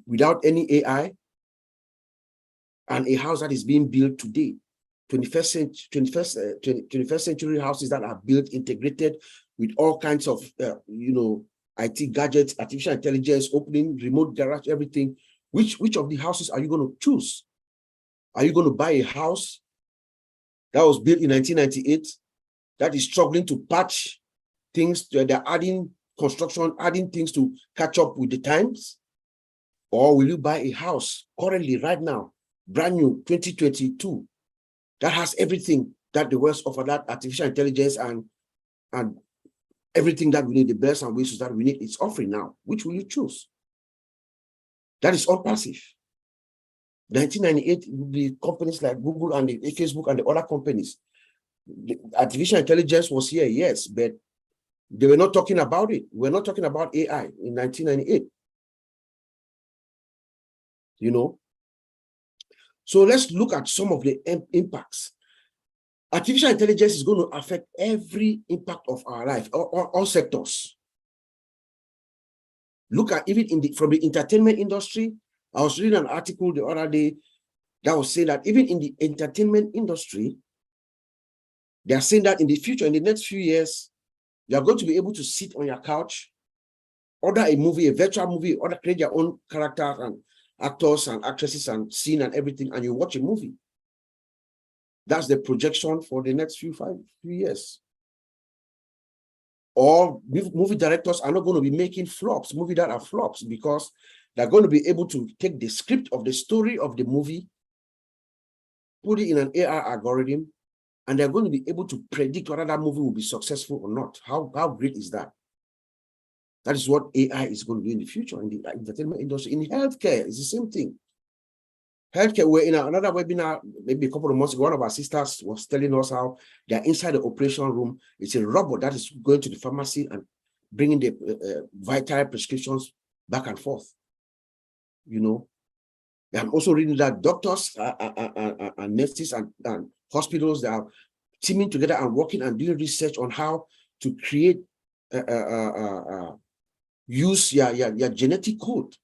without any AI, and a house that is being built today. 21st century houses that are built integrated with all kinds of IT gadgets, artificial intelligence, opening, remote garage, everything. Which of the houses are you going to choose? Are you going to buy a house that was built in 1998 that is struggling to patch things? They're adding construction, adding things to catch up with the times? Or will you buy a house currently, right now, brand new, 2022, that has everything that the world offers, that artificial intelligence and everything that we need, the bells and whistles that we need, it's offering now? Which will you choose? That is ONPASSIVE. 1998, the companies like Google and the Facebook and the other companies, the artificial intelligence was here, yes, but They were not talking about it. We're not talking about AI in 1998. You know? So let's look at some of the impacts. Artificial intelligence is going to affect every impact of our life, all sectors. Look at even from the entertainment industry. I was reading an article the other day that was saying that even in the entertainment industry, they are saying that in the future, in the next few years, you are going to be able to sit on your couch, order a movie, a virtual movie, or create your own characters and actors and actresses and scene and everything, and you watch a movie. That's the projection for the next few years. Or movie directors are not going to be making flops, movies that are flops, because they're going to be able to take the script of the story of the movie, put it in an AI algorithm, and they're going to be able to predict whether that movie will be successful or not. How great is that? That is what AI is going to do in the future in the entertainment industry. In healthcare, it's the same thing. Healthcare, we're in another webinar, maybe a couple of months ago, one of our sisters was telling us how they're inside the operation room. It's a robot that is going to the pharmacy and bringing the vital prescriptions back and forth. You know, I'm also reading that doctors and nurses and hospitals, they are teaming together and working and doing research on how to create, use your genetic code.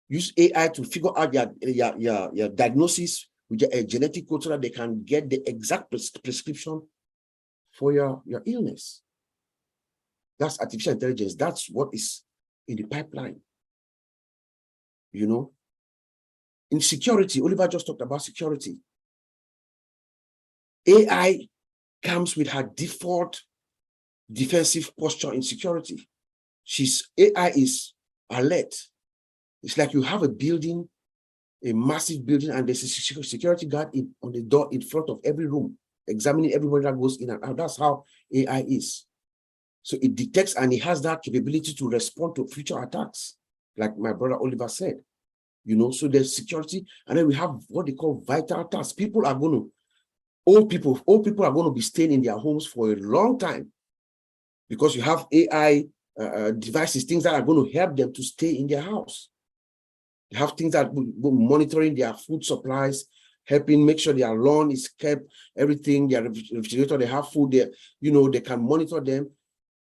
Use AI to figure out your diagnosis with your genetic code so that they can get the exact prescription for your illness. That's artificial intelligence. That's what is in the pipeline. You know, in security, Oliver just talked about security. AI comes with her default defensive posture in security. AI is alert. It's like you have a building, a massive building, and there's a security guard on the door in front of every room, examining everybody that goes in and out. That's how AI is. So it detects and it has that capability to respond to future attacks, like my brother Oliver said. You know, so there's security, and then we have what they call vital tasks. Old people are going to be staying in their homes for a long time because you have AI devices, things that are going to help them to stay in their house. They have things that will monitoring their food supplies, helping make sure their lawn is kept, everything, their refrigerator, they have food there, you know, they can monitor them.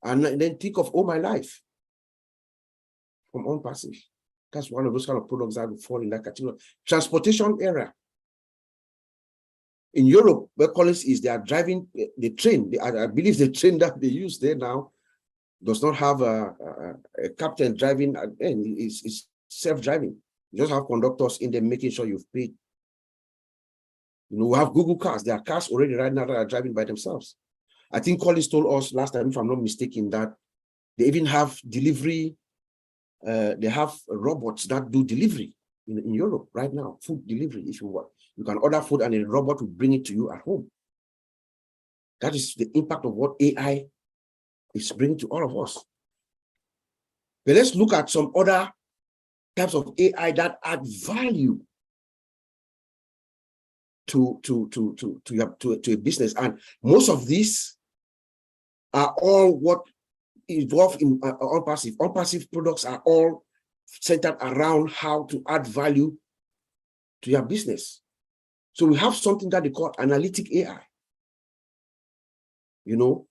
And then think of All My Life from ONPASSIVE. That's one of those kind of products that would fall in that category. Transportation area. In Europe, where Collins is, they are driving the train. I believe the train that they use there now does not have a captain driving, and it's self-driving. You just have conductors in there making sure you've paid. You know, we have Google cars. There are cars already right now that are driving by themselves. I think Collins told us last time, if I'm not mistaken, that they even have delivery. They have robots that do delivery in Europe right now, food delivery, if you want. You can order food and a robot will bring it to you at home. That is the impact of what AI is bringing to all of us. But let's look at some other types of AI that add value to a business. And most of these are all what involved in ONPASSIVE. ONPASSIVE products are all centered around how to add value to your business. So we have something that they call Analytic AI. You know,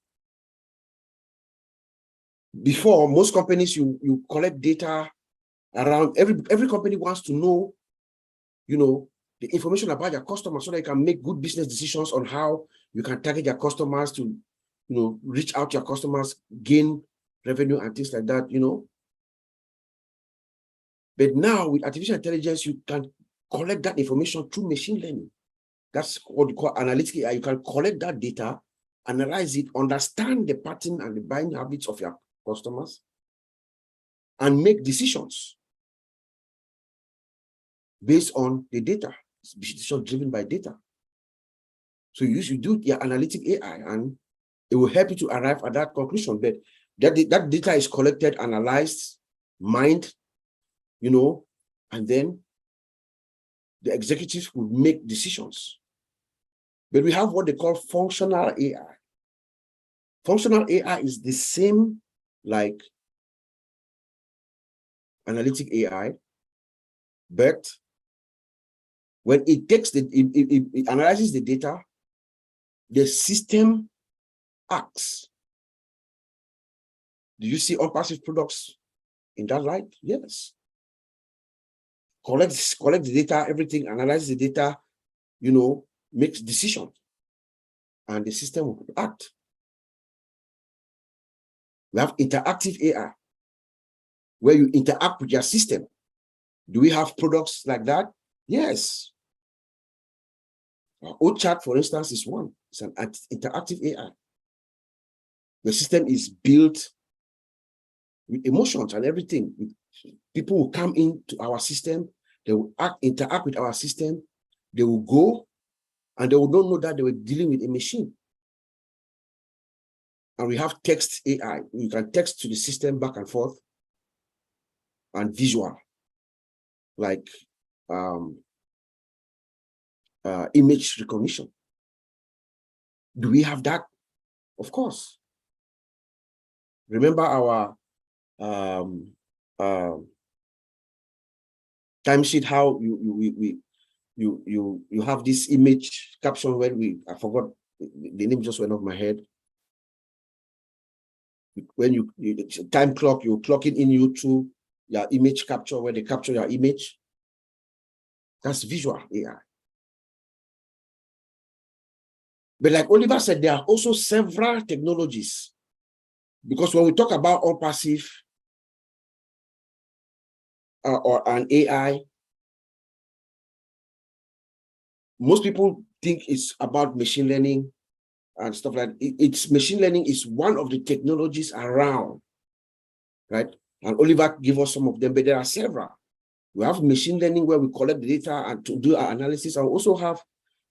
before, most companies, you collect data around, every company wants to know, you know, the information about your customers so they can make good business decisions on how you can target your customers to, you know, reach out to your customers, gain revenue and things like that, you know. But now with artificial intelligence, you can collect that information through machine learning. That's what we call Analytic AI. You can collect that data, analyze it, understand the pattern and the buying habits of your customers, and make decisions based on the data. It's decision driven by data. So you do your Analytic AI, and it will help you to arrive at that conclusion. But that data is collected, analyzed, mined, you know, and then the executives will make decisions. But we have what they call functional AI. Functional AI is the same like analytic AI, but when it takes it analyzes the data, the system acts. Do you see ONPASSIVE products in that light? Yes. Collect the data, everything, analyze the data, you know, makes decisions, and the system will act. We have interactive AI, where you interact with your system. Do we have products like that? Yes. OChat, for instance, is one. It's an interactive AI. The system is built with emotions and everything. People will come into our system, they will interact with our system, they will go, and they will not know that they were dealing with a machine. And we have text AI. You can text to the system back and forth, and visual, like image recognition. Do we have that? Of course. Remember our timesheet, how you have this image caption when I forgot the name, just went off my head. When you time clock, you clock it in YouTube, your image capture, where they capture your image. That's visual AI. But like Oliver said, there are also several technologies, because when we talk about ONPASSIVE or an AI, most people think it's about machine learning and stuff like that. It's machine learning is one of the technologies around, right? And Oliver gave us some of them, but there are several. We have machine learning where we collect the data and to do our analysis, and we also have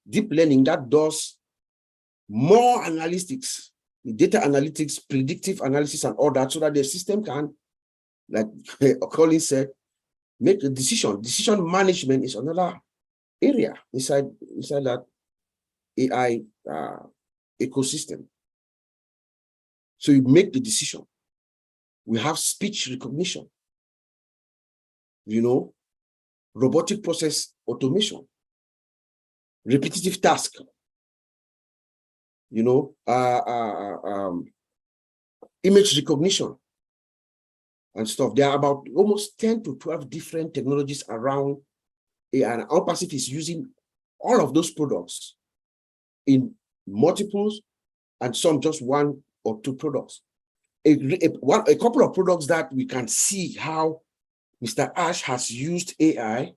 deep learning that does more analytics, data analytics, predictive analysis, and all that, so that the system can, like Colin said, make a decision. Decision management is another area inside that AI ecosystem. So you make the decision. We have speech recognition, you know, robotic process automation, repetitive task, you know, image recognition and stuff. There are about almost 10 to 12 different technologies around AI, and ONPASSIVE is using all of those products in multiples, and some just one or two products. A couple of products that we can see how Mr. Ash has used AI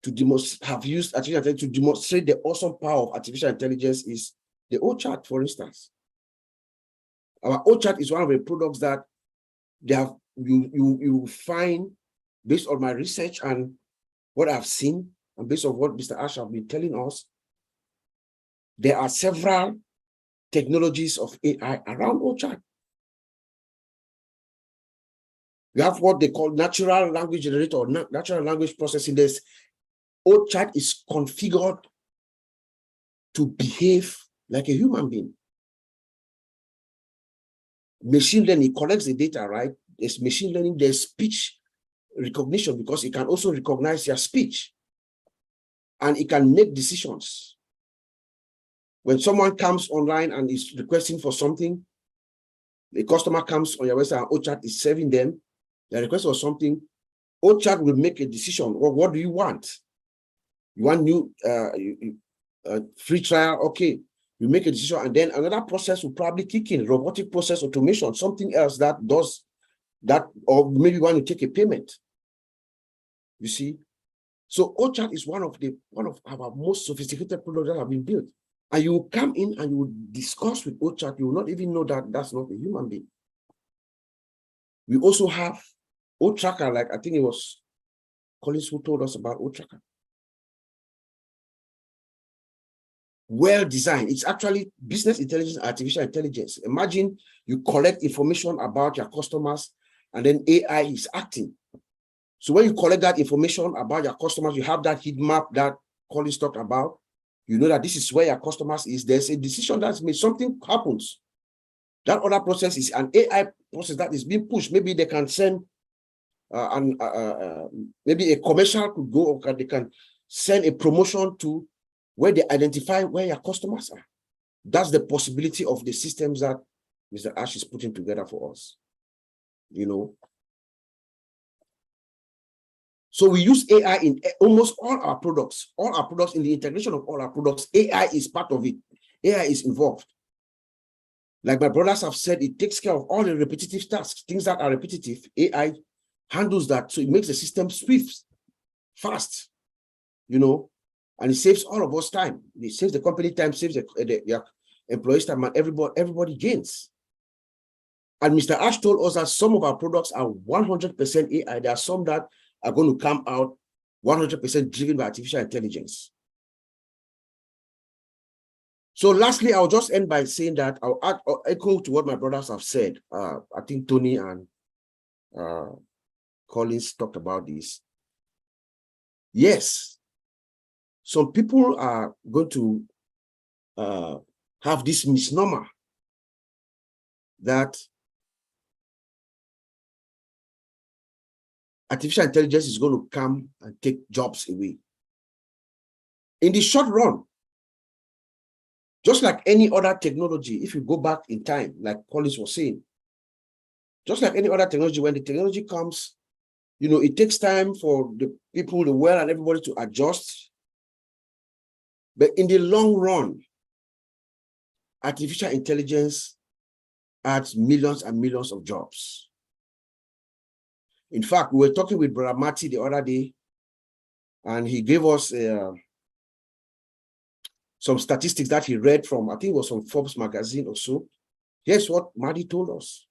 to demonstrate the awesome power of artificial intelligence is the OChat, for instance. Our OChat is one of the products that they have you find, based on my research and what I've seen, and based on what Mr. Ash has been telling us, there are several technologies of AI around OChat. We have what they call natural language generator or natural language processing. This OChat is configured to behave like a human being. Machine learning collects the data, right? There's machine learning, there's speech recognition, because it can also recognize your speech, and it can make decisions. When someone comes online and is requesting for something, the customer comes on your website and OChat is serving them the request for something, OChat will make a decision. Well, what do you want? You want new free trial? Okay, you make a decision, and then another process will probably kick in, robotic process automation, something else that does that, or maybe you want to take a payment. You see, so OChat is one of our most sophisticated products that have been built. And you will come in and you will discuss with OChat, you will not even know that that's not a human being. We also have OTracker, like I think it was Collins who told us about OTracker. Well designed. It's actually business intelligence, artificial intelligence. Imagine you collect information about your customers, and then AI is acting. So when you collect that information about your customers, you have that heat map that Collins talked about. You know that this is where your customers is. There's a decision that's made, something happens. That other process is an AI process that is being pushed. Maybe they can send maybe a commercial could go, or they can send a promotion to where they identify where your customers are. That's the possibility of the systems that Mr. Ash is putting together for us. You know, so we use AI in almost all our products. All our products, in the integration of all our products, AI is part of it. AI is involved. Like my brothers have said, it takes care of all the repetitive tasks, things that are repetitive. AI handles that, so it makes the system swift, fast, you know, and it saves all of us time. It saves the company time, saves the employees time, and everybody gains. And Mr. Ash told us that some of our products are 100% AI. There are some that are going to come out 100% driven by artificial intelligence. So lastly, I'll just end by saying that I'll echo to what my brothers have said. I think Tony and Collins talked about this. Yes, some people are going to have this misnomer that artificial intelligence is going to come and take jobs away. In the short run, just like any other technology, if you go back in time, like Collins was saying, just like any other technology, when the technology comes, you know, it takes time for the people, the world, and everybody to adjust. But in the long run, artificial intelligence adds millions and millions of jobs. In fact, we were talking with Brother Mati the other day, and he gave us some statistics that he read from, I think it was from Forbes magazine or so. Here's what Mati told us.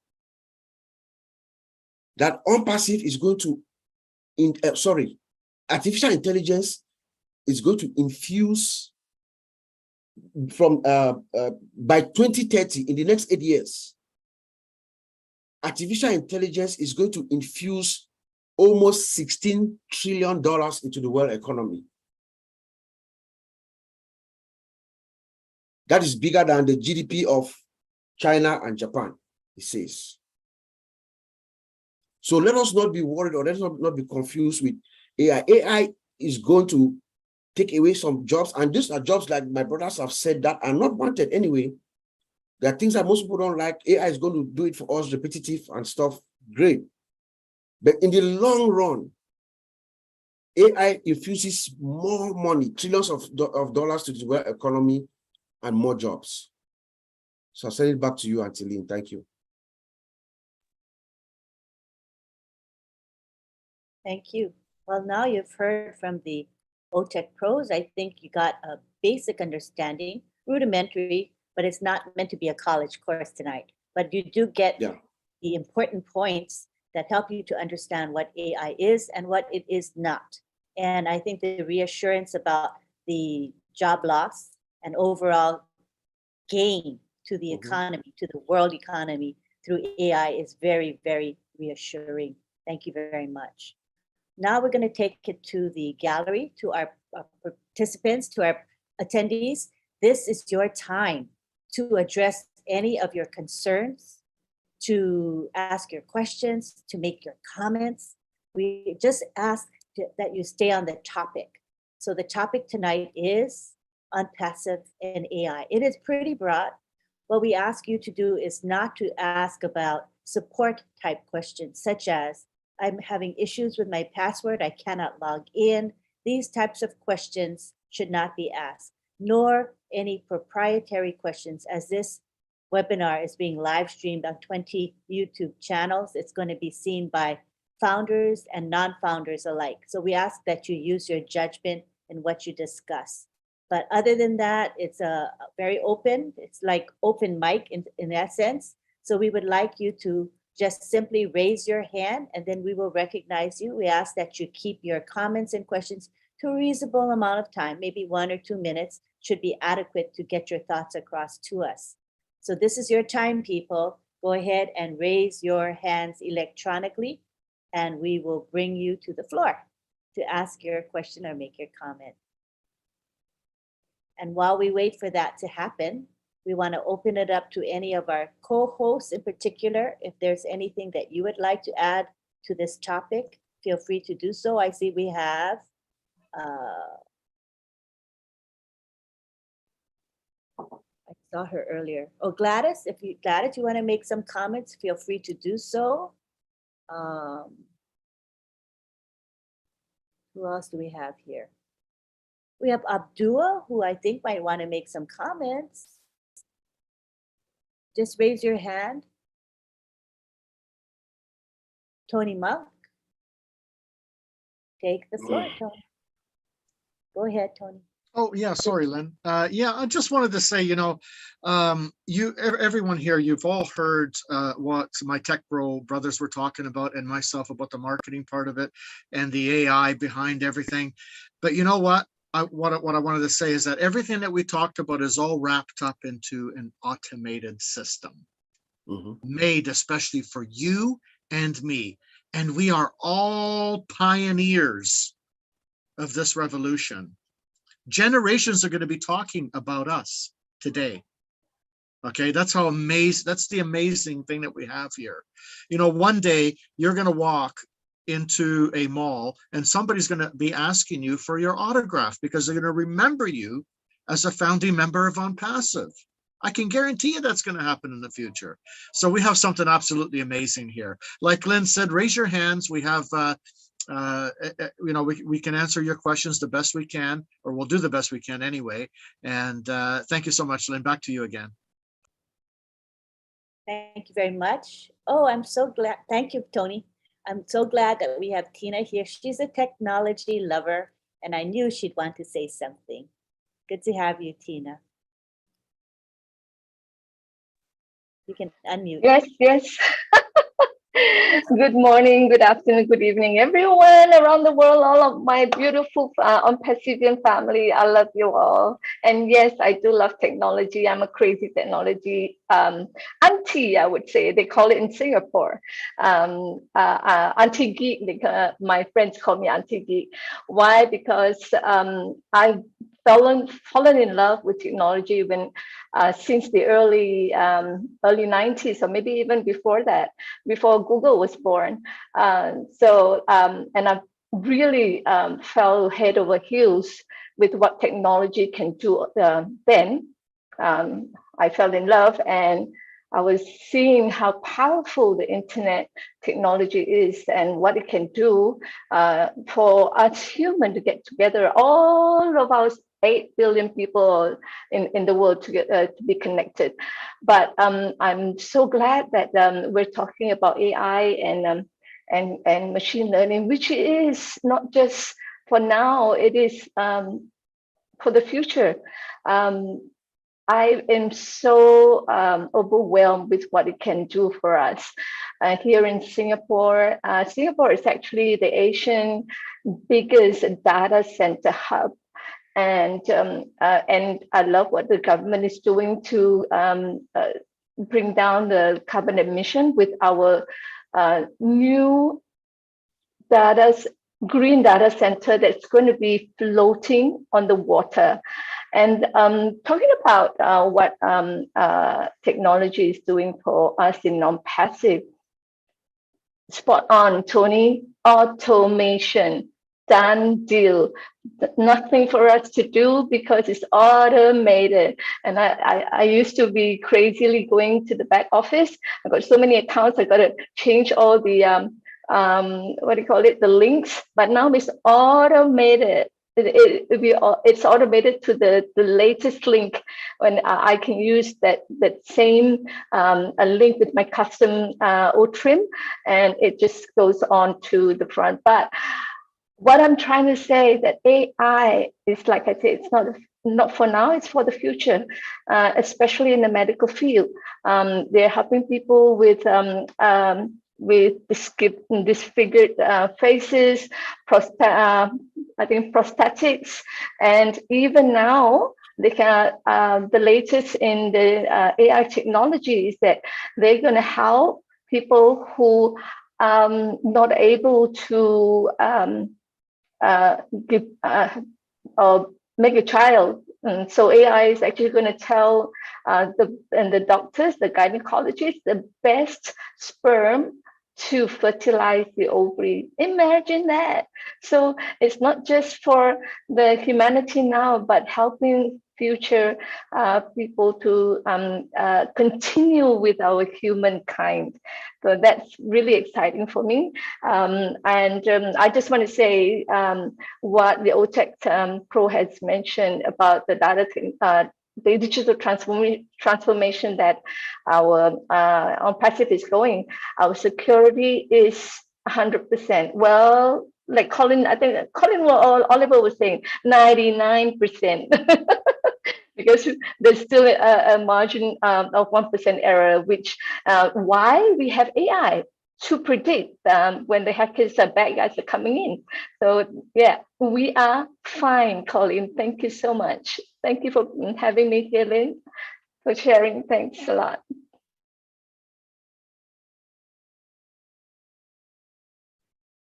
That ONPASSIVE is going to, artificial intelligence is going to infuse from, by 2030, in the next 8 years, artificial intelligence is going to infuse almost $16 trillion into the world economy. That is bigger than the GDP of China and Japan, he says. So let us not be worried, or let us not be confused with AI. AI is going to take away some jobs, and these are jobs, like my brothers have said, that are not wanted anyway. There are things that most people don't like. AI is going to do it for us, repetitive and stuff. Great. But in the long run, AI infuses more money, trillions of dollars to the world economy, and more jobs. So I'll send it back to you, Anteline. Thank you. Thank you. Well, now you've heard from the OTech pros. I think you got a basic understanding, rudimentary, but it's not meant to be a college course tonight. But you do get the important points that help you to understand what AI is and what it is not. And I think the reassurance about the job loss and overall gain to the economy, to the world economy through AI is very, very reassuring. Thank you very much. Now we're going to take it to the gallery, to our participants, to our attendees. This is your time to address any of your concerns, to ask your questions, to make your comments. We just ask that you stay on the topic. So the topic tonight is ONPASSIVE and AI. It is pretty broad. What we ask you to do is not to ask about support type questions, such as, I'm having issues with my password, I cannot log in. These types of questions should not be asked, nor any proprietary questions, as this webinar is being live streamed on 20 YouTube channels. It's going to be seen by founders and non-founders alike. So we ask that you use your judgment in what you discuss. But other than that, it's a very open, it's like open mic in that sense. So we would like you to just simply raise your hand, and then we will recognize you. We ask that you keep your comments and questions to a reasonable amount of time, maybe 1 or 2 minutes should be adequate to get your thoughts across to us. So this is your time, people. Go ahead and raise your hands electronically, and we will bring you to the floor to ask your question or make your comment. And while we wait for that to happen, We want to open it up to any of our co-hosts in particular. If there's anything that you would like to add to this topic, feel free to do so. I see we have I saw her earlier. Oh, Gladys, Gladys, you want to make some comments, feel free to do so. Who else do we have here? We have Abdul, who I think might want to make some comments. Just raise your hand. Tony Monk. Take the floor, Tony. Go ahead, Tony. Oh, yeah, sorry, Lynn. Yeah, I just wanted to say, everyone here, you've all heard what my tech bro brothers were talking about and myself about the marketing part of it and the AI behind everything. But you know what? What I wanted to say is that everything that we talked about is all wrapped up into an automated system made especially for you and me. And we are all pioneers of this revolution. Generations are going to be talking about us today. Okay, that's how amazing, that's the amazing thing that we have here. One day you're going to walk into a mall and somebody's going to be asking you for your autograph because they're going to remember you as a founding member of ONPASSIVE. I can guarantee you that's going to happen in the future. So we have something absolutely amazing here. Like Lynn said, raise your hands. We have we can answer your questions the best we can, or we'll do the best we can anyway. And thank you so much, Lynn. Back to you again. Thank you very much. Oh, I'm so glad. Thank you, Tony. I'm so glad that we have Tina here. She's a technology lover, and I knew she'd want to say something. Good to have you, Tina. You can unmute. Yes. Good morning, good afternoon, good evening, everyone around the world, all of my beautiful ONPASSIVE family. I love you all. And yes, I do love technology. I'm a crazy technology auntie, I would say. They call it in Singapore. Auntie geek. My friends call me auntie geek. Why? Because I've fallen in love with technology when since the early 90s, or maybe even before that, before Google was born. And I've really fell head over heels with what technology can do then. I fell in love, and I was seeing how powerful the internet technology is and what it can do for us humans to get together, all of our 8 billion people in the world to be connected. But I'm so glad that we're talking about AI and machine learning, which is not just for now, it is for the future. I am so overwhelmed with what it can do for us. Here in Singapore, Singapore is actually the Asian biggest data center hub. And I love what the government is doing to bring down the carbon emission with our new green data center that's going to be floating on the water. And talking about what technology is doing for us in ONPASSIVE, spot on, Tony. Automation, done deal. Nothing for us to do because it's automated. And I used to be crazily going to the back office. I got so many accounts. I got to change all the the links. But now it's automated. It's automated to the latest link, when I can use that same a link with my custom trim, and it just goes on to the front. But what I'm trying to say that AI is, like I said, it's not for now, it's for the future, especially in the medical field. They're helping people with disfigured faces, I think prosthetics, and even now they can. The latest in the AI technology is that they're going to help people who not able to give or make a child So AI is actually going to tell the doctors, the gynecologists, the best sperm to fertilize the ovary. Imagine that. So it's not just for the humanity now, but helping future people to continue with our humankind. So that's really exciting for me. And I just want to say what the OTech Pro has mentioned about the the digital transformation that our ONPASSIVE is going. Our security is 100%. Well, like Colin, I think Colin or Oliver was saying 99%. Because there's still a margin of 1% error, which why we have AI to predict when the hackers are bad guys are coming in. So yeah, we are fine, Colin. Thank you so much. Thank you for having me here, Lynn, for sharing. Thanks a lot.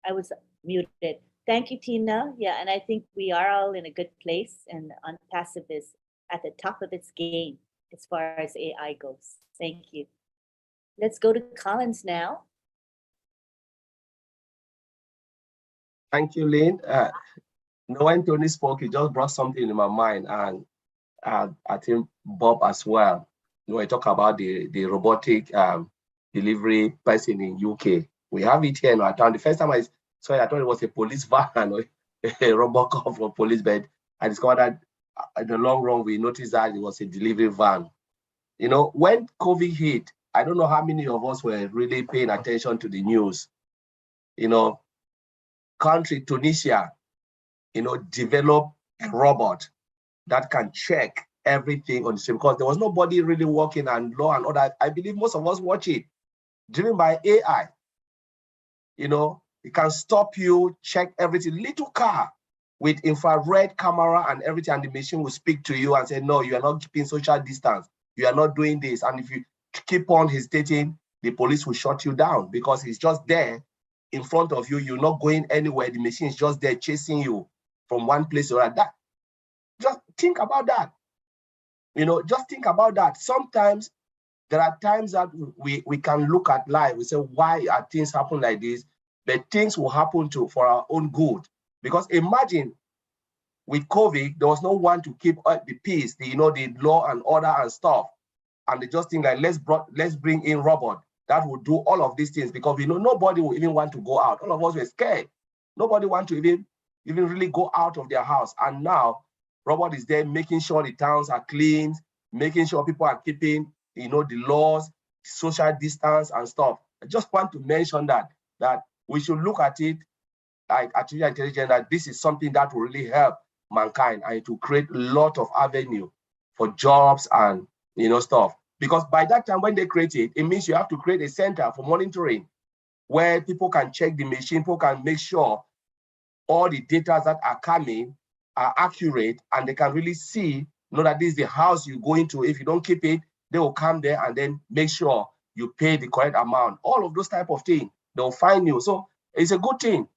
I was muted. Thank you, Tina. Yeah, and I think we are all in a good place, and ONPASSIVE is at the top of its game as far as AI goes. Thank you. Let's go to Collins now. Thank you, Lynn. When Tony spoke, he just brought something in my mind, and I think Bob as well. When I talk about the robotic delivery person in UK, we have it here in our town. The first time I saw it, I thought it was a police van or a robocop for police, but I discovered that in the long run, we noticed that it was a delivery van. You know, when COVID hit, I don't know how many of us were really paying attention to the news. You know, country Tunisia, you know, developed a robot that can check everything on the street, because there was nobody really working on law and order. I believe most of us watch it, driven by AI. You know, it can stop you, check everything. Little car with infrared camera and everything, and the machine will speak to you and say, no, you are not keeping social distance. You are not doing this. And if you keep on hesitating, the police will shut you down, because it's just there in front of you. You're not going anywhere. The machine is just there chasing you from one place to another. Just think about that. You know, just think about that. Sometimes there are times that we can look at life. We say, why are things happen like this? But things will happen for our own good. Because imagine with COVID, there was no one to keep the peace, the law and order and stuff. And they just think like, let's bring in robot that will do all of these things, because we know nobody will even want to go out. All of us were scared. Nobody want to even really go out of their house. And now robot is there making sure the towns are clean, making sure people are keeping, the laws, social distance and stuff. I just want to mention that we should look at it like artificial intelligence, that this is something that will really help mankind, and to create a lot of avenue for jobs and stuff. Because by that time when they create it, it means you have to create a center for monitoring where people can check the machine, people can make sure all the data that are coming are accurate, and they can really see, that this is the house you go into. If you don't keep it, they will come there and then make sure you pay the correct amount. All of those type of things, they'll find you. So it's a good thing,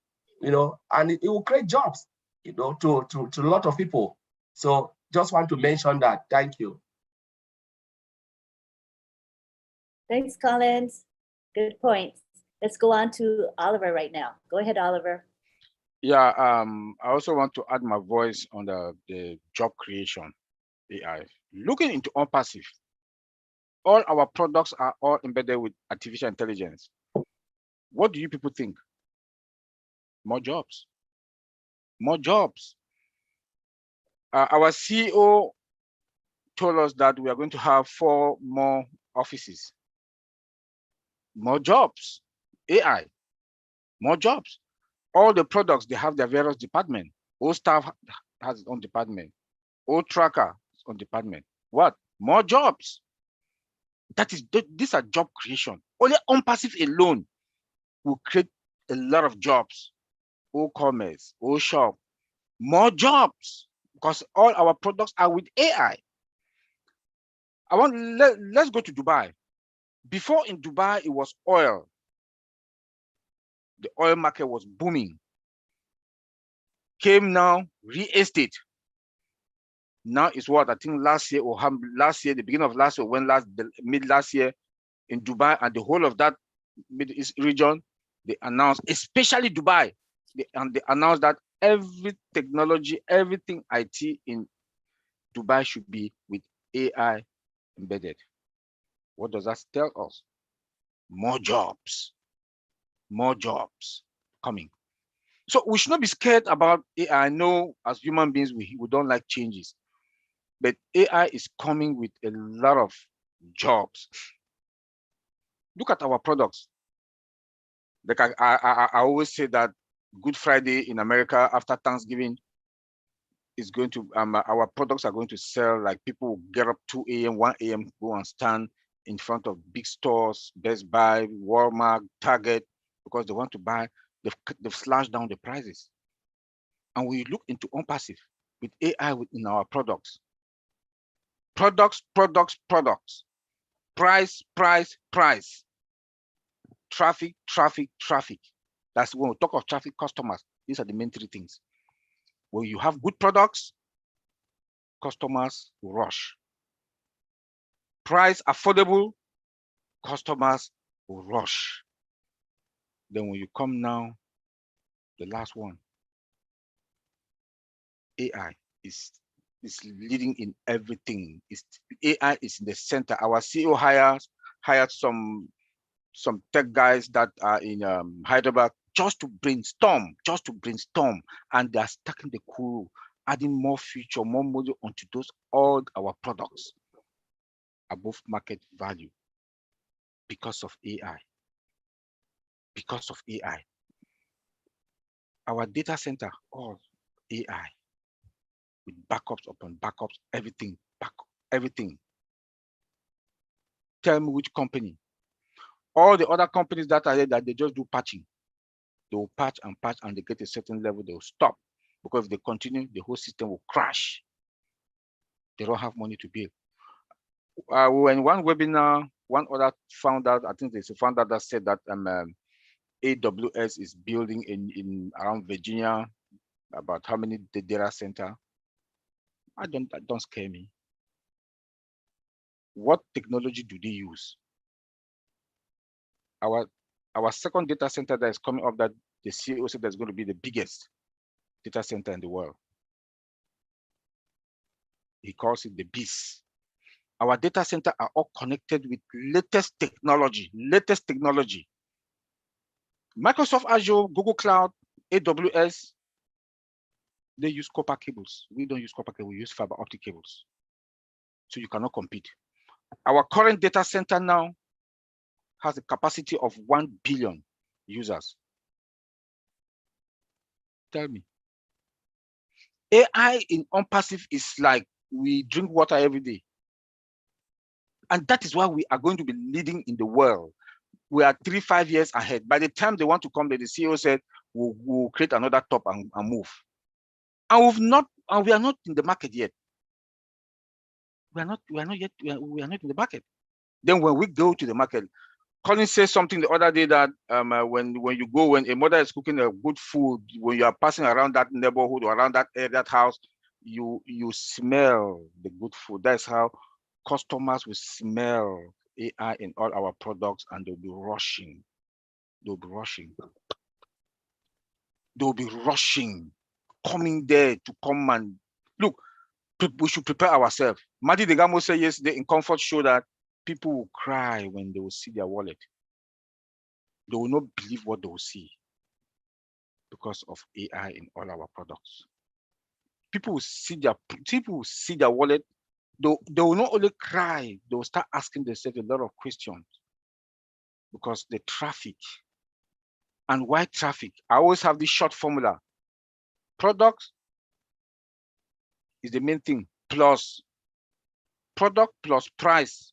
and it will create jobs, to a lot of people. So just want to mention that. Thank you. Thanks, Collins. Good points. Let's go on to Oliver right now. Go ahead, Oliver. Yeah, I also want to add my voice on the job creation AI. Looking into ONPASSIVE, all our products are all embedded with artificial intelligence. What do you people think? More jobs. More jobs. Our CEO told us that we are going to have 4 more offices. More jobs. AI. More jobs. All the products, they have their various departments. All staff has its own department. All tracker its own department. What? More jobs. These are job creation. Only ONPASSIVE alone will create a lot of jobs. All commerce, all shop, more jobs, because all our products are with AI. Let's go to Dubai. Before in Dubai, it was oil. The oil market was booming. Came now, real estate. Now it's what I think last year or last year, the beginning of last year, mid last year in Dubai and the whole of that Middle East region, they announced, especially Dubai, they announced that every technology, everything IT in Dubai should be with AI embedded. What does that tell us? More jobs coming. So we should not be scared about AI. I know as human beings, we don't like changes, but AI is coming with a lot of jobs. Look at our products. Like I always say that Good Friday in America after Thanksgiving is going to, our products are going to sell, like people will get up 2 a.m., 1 a.m., go and stand in front of big stores, Best Buy, Walmart, Target, because they want to buy, they've slashed down the prices. And we look into ONPASSIVE with AI in our products. Products. Price. Traffic. That's when we talk of traffic customers. These are the main three things. When you have good products, customers will rush. Price affordable, customers will rush. Then when you come now, the last one, AI is leading in everything. AI is in the center. Our CEO hired some tech guys that are in Hyderabad just to brainstorm, and they're stacking the crew, adding more feature, more module onto all our products above market value because of AI. Our data center, all AI with backups upon backups, everything. Tell me which company. All the other companies that are there that they just do patching. They will patch and they get a certain level, they will stop, because if they continue, the whole system will crash. They don't have money to build. When one webinar, one other found out, I think there's a founder that said that AWS is building in around Virginia, about how many data center. That don't scare me. What technology do they use? Our second data center that is coming up, that the CEO said that's going to be the biggest data center in the world. He calls it the beast. Our data center are all connected with latest technology. Microsoft Azure, Google Cloud, AWS, they use copper cables. We don't use copper cables, we use fiber optic cables. So you cannot compete. Our current data center now has a capacity of 1 billion users. Tell me. AI in ONPASSIVE is like we drink water every day. And that is why we are going to be leading in the world. We are 3-5 years ahead. By the time they want to come, the CEO said, we'll create another top and move. And we are not in the market yet. We are not in the market. Then when we go to the market, Colin said something the other day that when a mother is cooking a good food, when you are passing around that neighborhood or around that area, that house, you smell the good food. That's how customers will smell AI in all our products, and they'll be rushing. They'll be rushing, coming there to come and look. We should prepare ourselves. Madi Degamo said yesterday in Comfort Show that people will cry when they will see their wallet. They will not believe what they will see because of AI in all our products. People will see their wallet. They will not only cry, they will start asking themselves a lot of questions because the traffic. And why traffic? I always have this short formula. Product is the main thing, plus product plus price.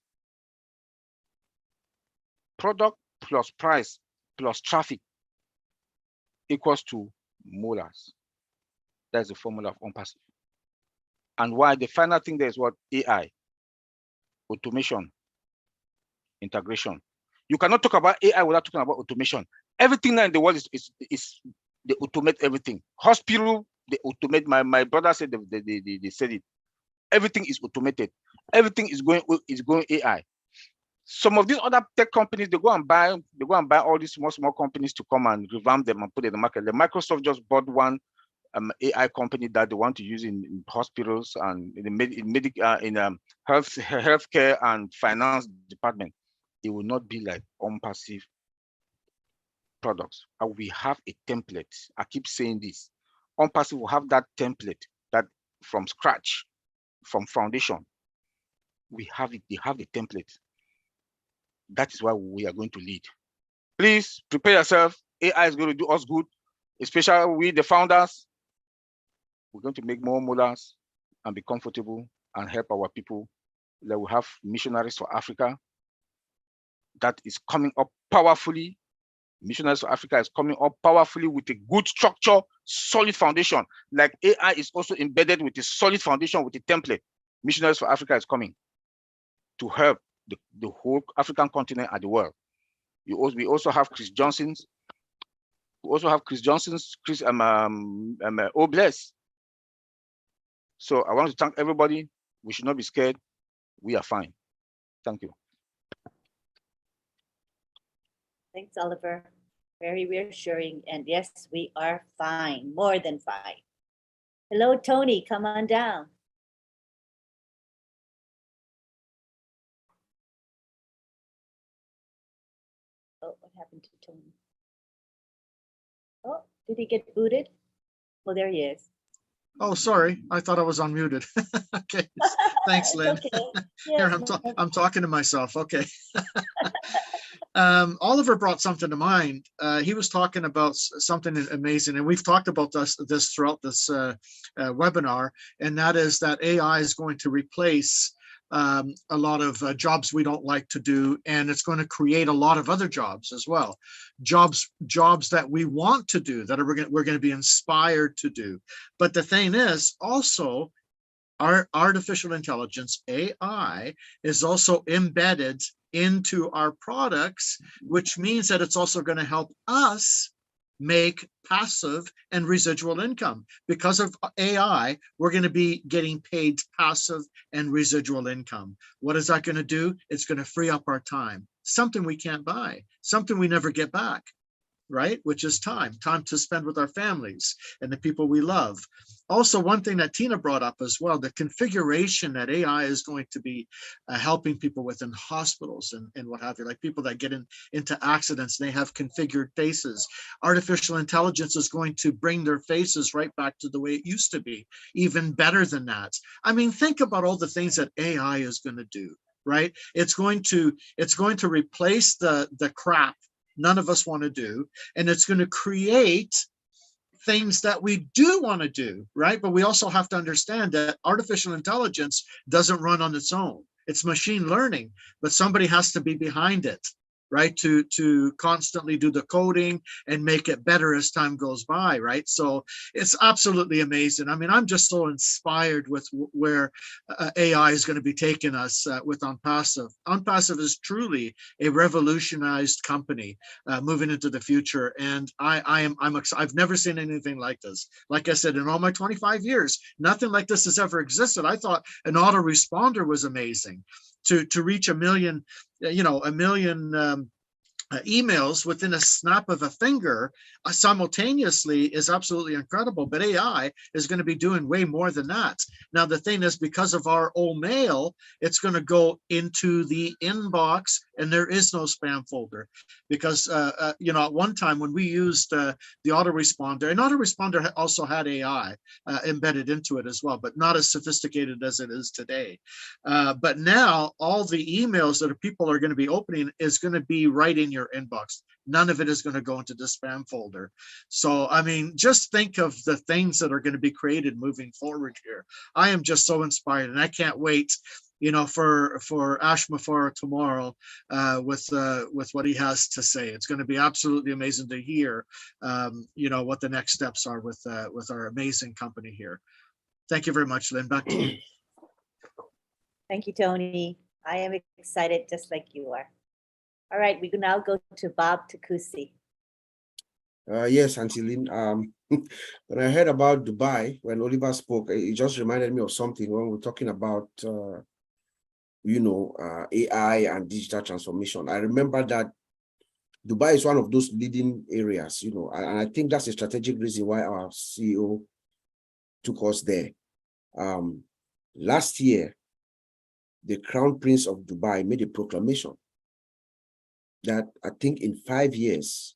Product plus price plus traffic equals to molars. That's the formula of ONPASSIVE. And why the final thing there is what? AI, automation, integration. You cannot talk about AI without talking about automation. Everything now in the world is they automate everything. Hospital, they automate. My brother said they said it. everything is automated. Everything is going AI. Some of these other tech companies, they go and buy all these small companies to come and revamp them and put it in the market. Like Microsoft just bought one AI company that they want to use in hospitals and in healthcare and finance department. It will not be like ONPASSIVE products. We have a template. I keep saying this. ONPASSIVE will have that template that from scratch, from foundation. We have it. They have the template. That is why we are going to lead. Please prepare yourself. AI is going to do us good, especially we, the founders. We're going to make more molars and be comfortable and help our people. That we have missionaries for Africa. That is coming up powerfully. Missionaries for Africa is coming up powerfully with a good structure, solid foundation. Like AI is also embedded with a solid foundation with a template. Missionaries for Africa is coming to help the whole African continent and the world. We also have Chris Johnson's. We also have Chris Johnson's, Bless. So I want to thank everybody. We should not be scared. We are fine. Thank you. Thanks, Oliver. Very reassuring. And yes, we are fine, more than fine. Hello, Tony, come on down. Oh, what happened to Tony? Oh, did he get booted? Well, there he is. Oh, sorry. I thought I was unmuted. Okay. Thanks, Lynn. Okay. Here, I'm talking to myself. Okay. Oliver brought something to mind. He was talking about something amazing, and we've talked about this throughout this webinar, and that is that AI is going to replace a lot of jobs we don't like to do, and it's going to create a lot of other jobs as well. Jobs that we want to do, that we're going to be inspired to do. But the thing is, also, our artificial intelligence, AI, is also embedded into our products, which means that it's also going to help us make passive and residual income. Because of AI, we're going to be getting paid passive and residual income. What is that going to do? It's going to free up our time, something we can't buy, something we never get back, right? Which is time to spend with our families and the people we love. Also, one thing that Tina brought up as well, the configuration that AI is going to be helping people with in hospitals and what have you, like people that get into accidents, they have configured faces. Artificial intelligence is going to bring their faces right back to the way it used to be, even better than that. I mean, think about all the things that AI is going to do, right? It's going to replace the crap none of us want to do, and it's going to create things that we do want to do, right? But we also have to understand that artificial intelligence doesn't run on its own. It's machine learning, but somebody has to be behind it, right? To constantly do the coding and make it better as time goes by, right? So it's absolutely amazing. I mean, I'm just so inspired with where AI is going to be taking us with ONPASSIVE. ONPASSIVE is truly a revolutionized company moving into the future, and I've never seen anything like this. Like I said, in all my 25 years, nothing like this has ever existed. I thought an autoresponder was amazing. To reach a million emails within a snap of a finger simultaneously is absolutely incredible. But AI is going to be doing way more than that. Now, the thing is, because of our old mail, it's going to go into the inbox and there is no spam folder. Because, at one time when we used the autoresponder, and autoresponder also had AI embedded into it as well, but not as sophisticated as it is today. But now all the emails that people are going to be opening is going to be right in your inbox. None of it is going to go into the spam folder. So, I mean, just think of the things that are going to be created moving forward here. I am just so inspired, and I can't wait, for Ash Mafara tomorrow with what he has to say. It's going to be absolutely amazing to hear, what the next steps are with our amazing company here. Thank you very much, Lynn. Back to you. Thank you, Tony. I am excited just like you are. All right, we can now go to Bob Takusi. Yes, Auntie Lynn. When I heard about Dubai, when Oliver spoke, it just reminded me of something when we're talking about, AI and digital transformation. I remember that Dubai is one of those leading areas, and I think that's a strategic reason why our CEO took us there. Last year, the Crown Prince of Dubai made a proclamation that I think in 5 years,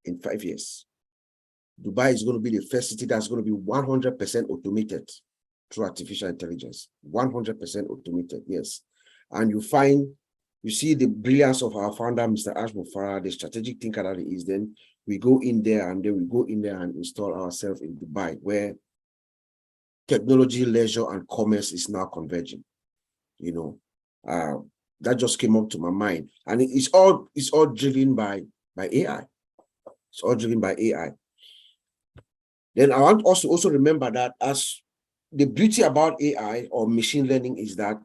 Dubai is going to be the first city that's going to be 100% automated through artificial intelligence. 100% automated, yes. And you see the brilliance of our founder, Mr. Ash Mufarah, the strategic thinker that he is. Then we go in there and install ourselves in Dubai, where technology, leisure, and commerce is now converging. That just came up to my mind, and it's all driven by AI. It's all driven by AI. Then I want us to also remember that as the beauty about AI or machine learning is that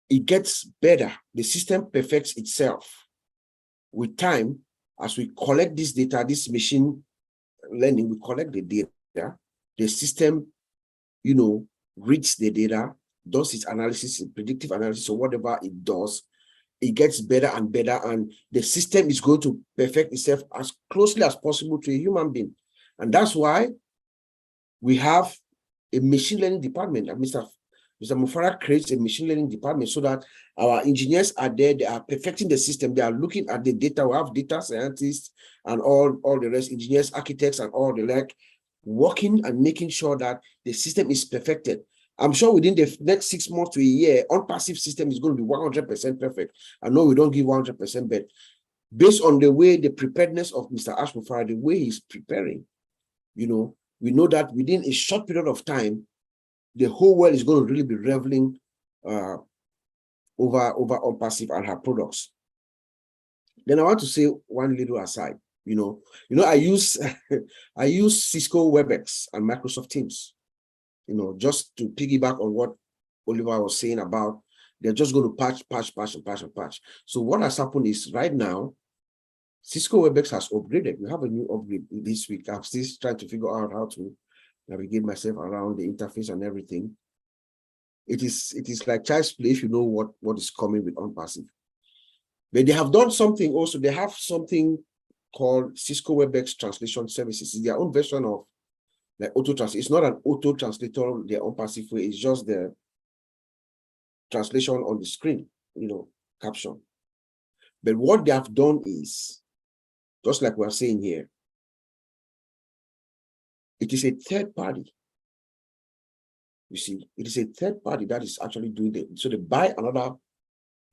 it gets better. The system perfects itself with time. As we collect this data, this machine learning, we collect the data, the system, reads the data, does its analysis, predictive analysis, or whatever it does, it gets better and better, and the system is going to perfect itself as closely as possible to a human being. And that's why we have a machine learning department. And Mr. Mufarah creates a machine learning department so that our engineers are there, they are perfecting the system, they are looking at the data. We have data scientists and all the rest, engineers, architects, and all the like, working and making sure that the system is perfected. I'm sure within the next 6 months to a year, ONPASSIVE system is going to be 100% perfect. I know we don't give 100%, but based on the way, the preparedness of Mr. Ash Mufarah, the way he's preparing, we know that within a short period of time, the whole world is going to really be reveling over ONPASSIVE and her products. Then I want to say one little aside. I use I use Cisco Webex and Microsoft Teams. Just to piggyback on what Oliver was saying about they're just going to patch. So what has happened is right now, Cisco Webex has upgraded. We have a new upgrade this week. I'm still trying to figure out how to navigate myself around the interface and everything. It is like child's play if you know what is coming with ONPASSIVE. But they have done something also. They have something called Cisco Webex Translation Services. It's their own version of like auto-translate. It's not an auto-translator, the ONPASSIVE way. It's just the translation on the screen, caption. But what they have done is, just like we're saying here, it is a third party. You see, it is a third party that is actually doing it. So they buy another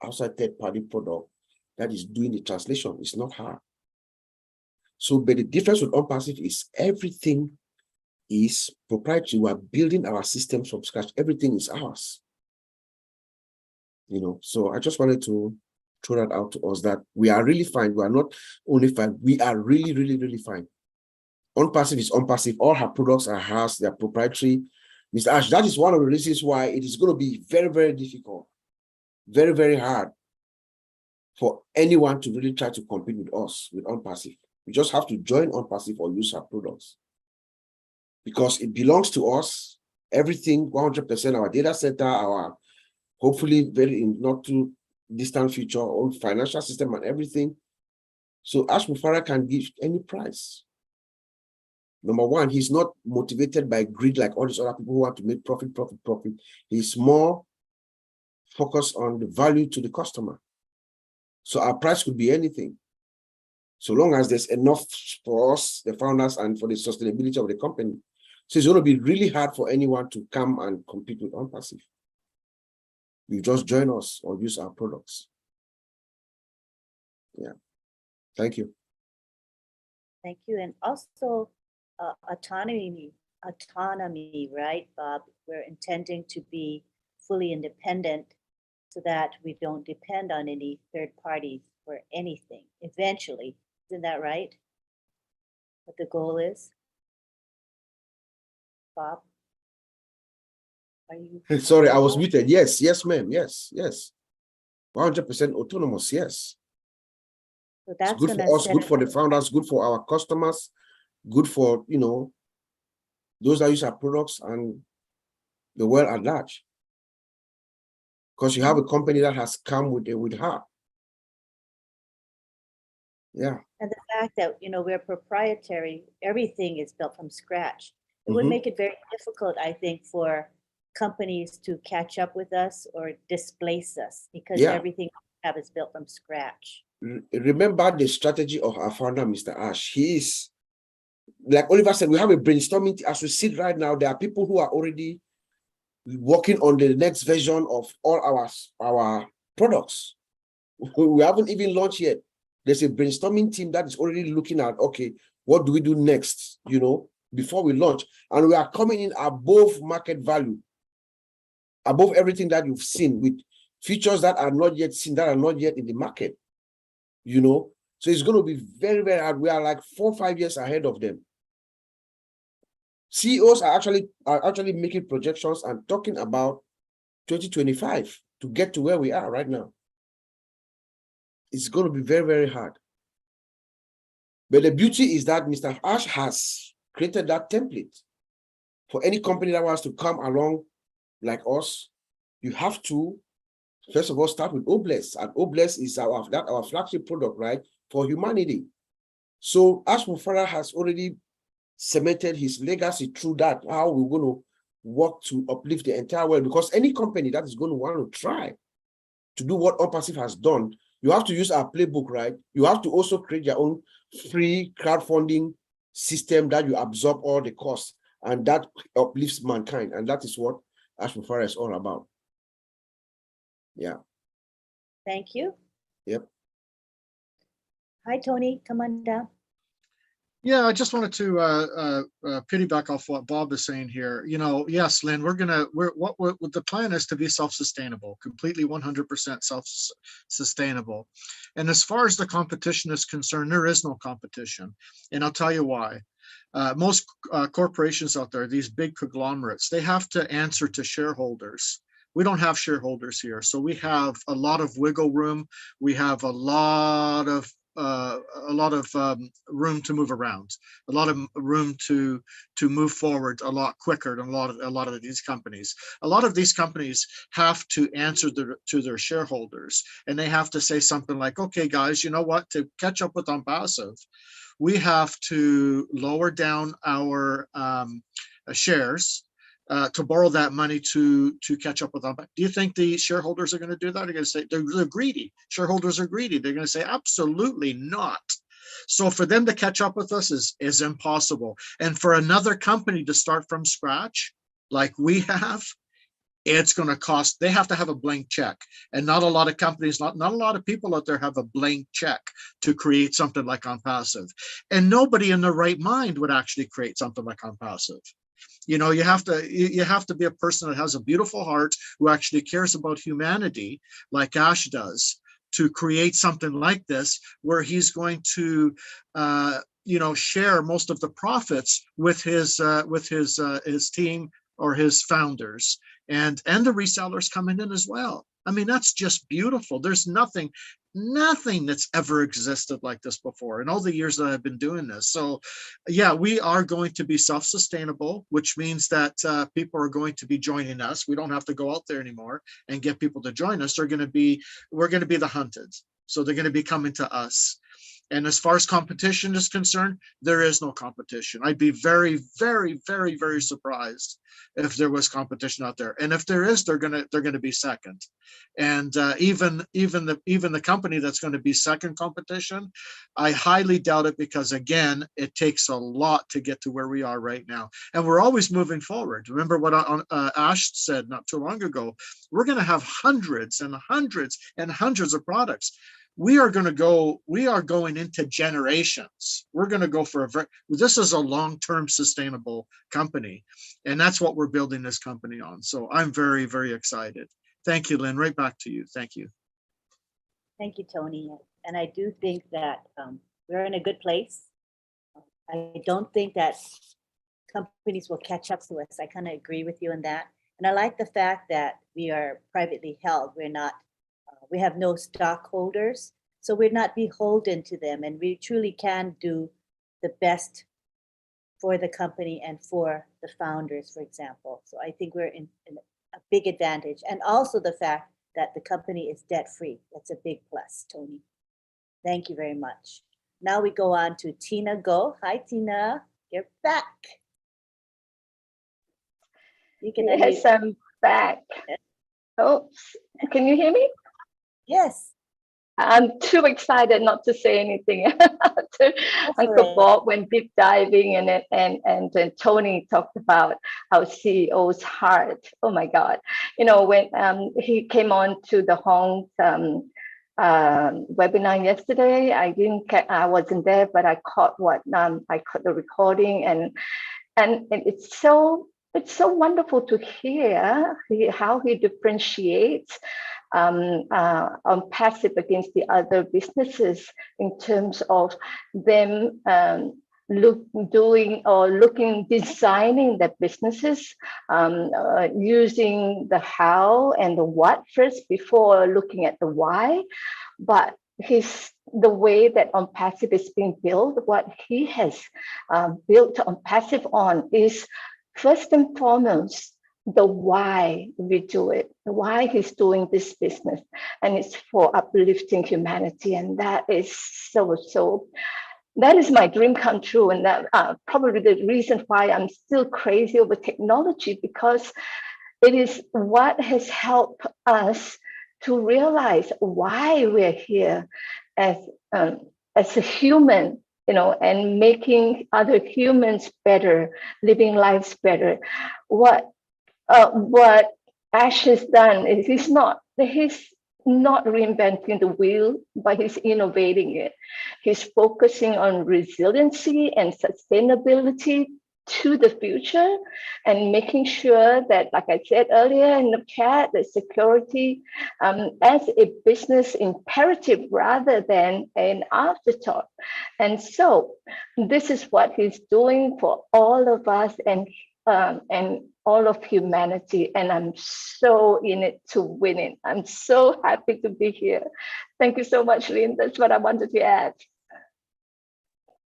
outside third party product that is doing the translation. It's not hard. So, but the difference with ONPASSIVE is everything is proprietary. We are building our systems from scratch. Everything is ours. So I just wanted to throw that out to us that we are really fine. We are not only fine, we are really, really, really fine. ONPASSIVE is ONPASSIVE. All her products are hers. They are proprietary. Mr. Ash, that is one of the reasons why it is going to be very, very difficult, very, very hard for anyone to really try to compete with us, with ONPASSIVE. You just have to join ONPASSIVE or use her products because it belongs to us. Everything, 100%, our data center, our hopefully very not too distant future, own financial system and everything. So Ash Mufarah can give any price. Number one, he's not motivated by greed like all these other people who want to make profit. He's more focused on the value to the customer. So our price could be anything. So long as there's enough for us, the founders, and for the sustainability of the company. So it's going to be really hard for anyone to come and compete with ONPASSIVE. You just join us or use our products. Yeah. Thank you. Thank you. And also autonomy, right, Bob? We're intending to be fully independent so that we don't depend on any third parties for anything eventually. Isn't that right? What the goal is? Bob? Are you? Sorry, I was muted. Yes, ma'am. Yes. 100% autonomous, yes. So that's good for us, good for the founders, good for our customers, good for, you know, those that use our products and the world at large. Because you have a company that has come with heart. Yeah. And the fact that, you know, we're proprietary, everything is built from scratch. It would make it very difficult, I think, for companies to catch up with us or displace us, because everything we have is built from scratch. Remember the strategy of our founder, Mr. Ash. He is, like Oliver said, we have a brainstorming. As we sit right now, there are people who are already working on the next version of all our products. We haven't even launched yet. There's a brainstorming team that is already looking at, okay, what do we do next, you know, before we launch? And we are coming in above market value, above everything that you've seen, with features that are not yet seen, that are not yet in the market, you know. So it's going to be very, very hard. We are like 4 or 5 years ahead of them. CEOs are actually making projections and talking about 2025 to get to where we are right now. It's going to be very, very hard. But the beauty is that Mr. Ash has created that template for any company that wants to come along like us. You have to, first of all, start with OBLESS, and OBLESS is our flagship product, right, for humanity. So Ash Mufara has already cemented his legacy through that, how we're going to work to uplift the entire world, because any company that is going to want to try to do what ONPASSIVE has done, you have to use our playbook, right? You have to also create your own free crowdfunding system that you absorb all the costs, and that uplifts mankind. And that is what Ash Mufara is all about. Yeah. Thank you. Yep. Hi, Tony. Come on down. Yeah, I just wanted to piggyback off what Bob is saying here. You know, yes, Lynn, what the plan is to be self-sustainable, completely 100% self-sustainable. And as far as the competition is concerned, there is no competition. And I'll tell you why. Most corporations out there, these big conglomerates, they have to answer to shareholders. We don't have shareholders here. So we have a lot of wiggle room. We have a lot of room to move around, a lot of room to move forward a lot quicker than a lot of these companies. A lot of these companies have to answer to their shareholders, and they have to say something like, okay, guys, you know what, to catch up with ONPASSIVE, we have to lower down our shares to borrow that money to catch up with them. Do you think the shareholders are going to do that? They're going to say they're greedy. Shareholders are greedy. They're going to say absolutely not. So for them to catch up with us is impossible. And for another company to start from scratch, like we have, it's going to cost. They have to have a blank check, and not a lot of companies, not a lot of people out there have a blank check to create something like ONPASSIVE. And nobody in their right mind would actually create something like ONPASSIVE. You know, you have to be a person that has a beautiful heart, who actually cares about humanity, like Ash does, to create something like this, where he's going to, you know, share most of the profits with his team or his founders, and the resellers coming in as well. I mean, that's just beautiful. There's nothing that's ever existed like this before in all the years that I've been doing this. So yeah, we are going to be self-sustainable, which means that people are going to be joining us. We don't have to go out there anymore and get people to join us. We're going to be the hunted. So they're going to be coming to us. And as far as competition is concerned, there is no competition. I'd be very, very, very, very surprised if there was competition out there. And if there is, they're gonna be second. And even the company that's going to be second competition, I highly doubt it, because again, it takes a lot to get to where we are right now. And we're always moving forward. Remember what Ash said not too long ago. We're going to have hundreds and hundreds and hundreds of products. We are going into generations. We're going to go for this is a long-term sustainable company. And that's what we're building this company on. So I'm very, very excited. Thank you, Lynn. Right back to you. Thank you. Thank you, Tony. And I do think that we're in a good place. I don't think that companies will catch up to us. I kind of agree with you on that. And I like the fact that we are privately held. We're not, we have no stockholders. So we're not beholden to them, and we truly can do the best for the company and for the founders, for example. So I think we're in a big advantage. And also the fact that the company is debt-free. That's a big plus, Tony. Thank you very much. Now we go on to Tina Go. Hi, Tina. You're back. You can Yes, I'm back. Oops. Can you hear me? Yes. I'm too excited not to say anything. Uncle Bob went deep diving in it, and then Tony talked about our CEO's heart. Oh my God! You know, when he came on to the Hong's webinar yesterday, I wasn't there, but I caught the recording, and it's so wonderful to hear how he differentiates ONPASSIVE against the other businesses in terms of them designing their businesses using the how and the what first before looking at the why. But the way that ONPASSIVE is being built, what he has built ONPASSIVE on is first and foremost the why we do it, why he's doing this business, and it's for uplifting humanity. And that is that is my dream come true, and that probably the reason why I'm still crazy over technology, because it is what has helped us to realize why we're here as a human, you know, and making other humans better, living lives better. What Ash has done is he's not reinventing the wheel, but he's innovating it. He's focusing on resiliency and sustainability to the future, and making sure that, like I said earlier in the chat, the security as a business imperative rather than an afterthought. And so this is what he's doing for all of us and all of humanity, and I'm so in it to win it. I'm so happy to be here. Thank you so much, Lynn. That's what I wanted to add.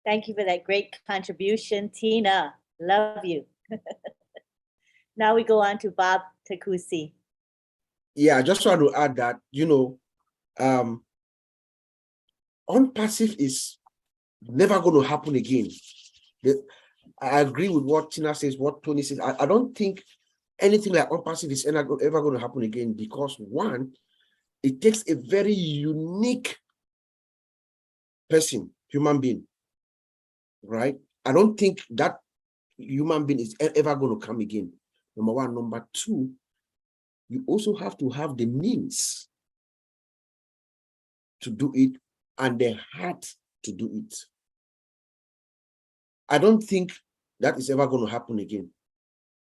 Thank you for that great contribution, Tina. Love you. Now we go on to Bob Takusi. Yeah, I just want to add that, you know, ONPASSIVE is never going to happen again. I agree with what Tina says, what Tony says. I don't think anything like ONPASSIVE is ever going to happen again, because one, it takes a very unique person, human being, right? I don't think that human being is ever going to come again. Number one. Number two, you also have to have the means to do it and the heart to do it. I don't think that is ever going to happen again.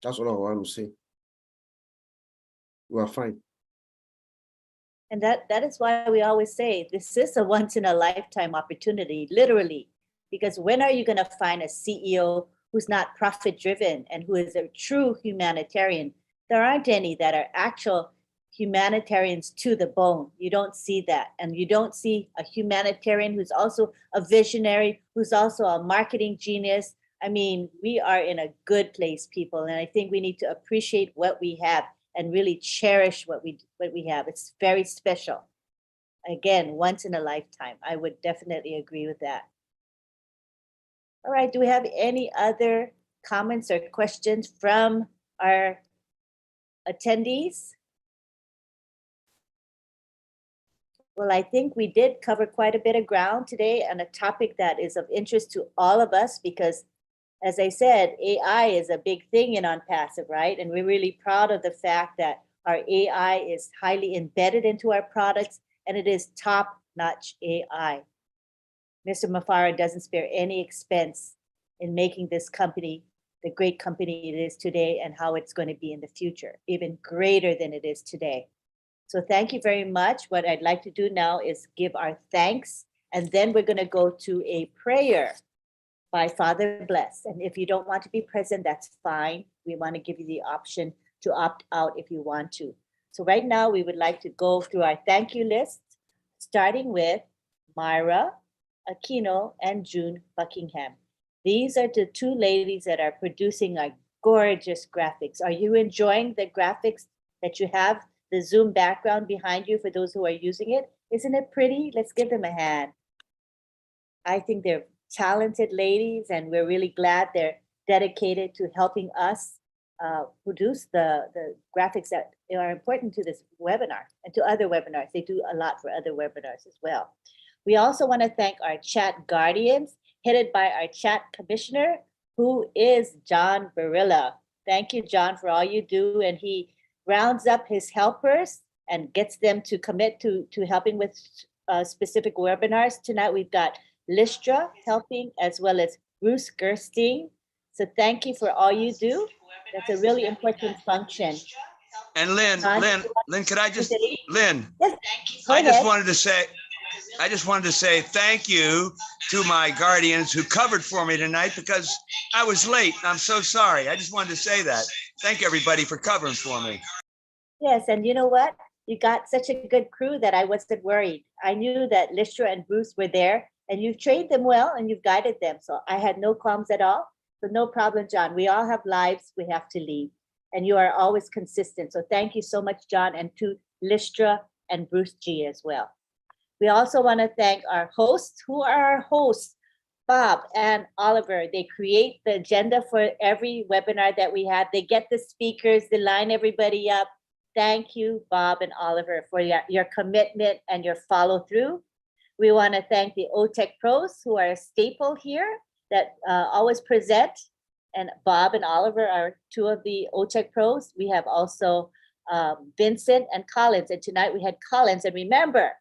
That's all I want to say. We are fine. And that is why we always say this is a once-in-a-lifetime opportunity, literally, because when are you going to find a CEO who's not profit-driven and who is a true humanitarian? There aren't any that are actual humanitarians to the bone. You don't see that. And you don't see a humanitarian who's also a visionary, who's also a marketing genius. I mean, we are in a good place, people. And I think we need to appreciate what we have and really cherish what we have. It's very special. Again, once in a lifetime. I would definitely agree with that. All right, do we have any other comments or questions from our attendees? Well, I think we did cover quite a bit of ground today on a topic that is of interest to all of us, because as I said, AI is a big thing in ONPASSIVE, right? And we're really proud of the fact that our AI is highly embedded into our products, and it is top-notch AI. Mr. Mufara doesn't spare any expense in making this company the great company it is today and how it's going to be in the future, even greater than it is today. So thank you very much. What I'd like to do now is give our thanks, and then we're going to go to a prayer by Father Bless. And if you don't want to be present, that's fine. We want to give you the option to opt out if you want to. So right now we would like to go through our thank you list, starting with Myra Aquino, and June Buckingham. These are the two ladies that are producing our gorgeous graphics. Are you enjoying the graphics that you have, the Zoom background behind you for those who are using it? Isn't it pretty? Let's give them a hand. I think they're talented ladies, and we're really glad they're dedicated to helping us produce the graphics that are important to this webinar and to other webinars. They do a lot for other webinars as well. We also want to thank our chat guardians, headed by our chat commissioner, who is John Barilla. Thank you, John, for all you do. And he rounds up his helpers and gets them to commit to helping with specific webinars. Tonight, we've got Listra helping, as well as Bruce Gerstein. So thank you for all you do. That's a really important function. And Lynn, could I just, Lynn, yes, I just wanted to say thank you to my guardians who covered for me tonight, because I was late. I'm so sorry. I just wanted to say that. Thank everybody for covering for me. Yes, and you know what? You got such a good crew that I wasn't worried. I knew that Listra and Bruce were there, and you've trained them well and you've guided them. So I had no qualms at all. So no problem, John. We all have lives we have to lead, and you are always consistent. So thank you so much, John, and to Listra and Bruce G as well. We also want to thank our hosts. Who are our hosts? Bob and Oliver. They create the agenda for every webinar that we have. They get the speakers, they line everybody up. Thank you, Bob and Oliver, for your commitment and your follow through. We want to thank the OTech pros, who are a staple here, that always present. And Bob and Oliver are two of the OTech pros. We have also Vincent and Collins. And tonight we had Collins. And remember,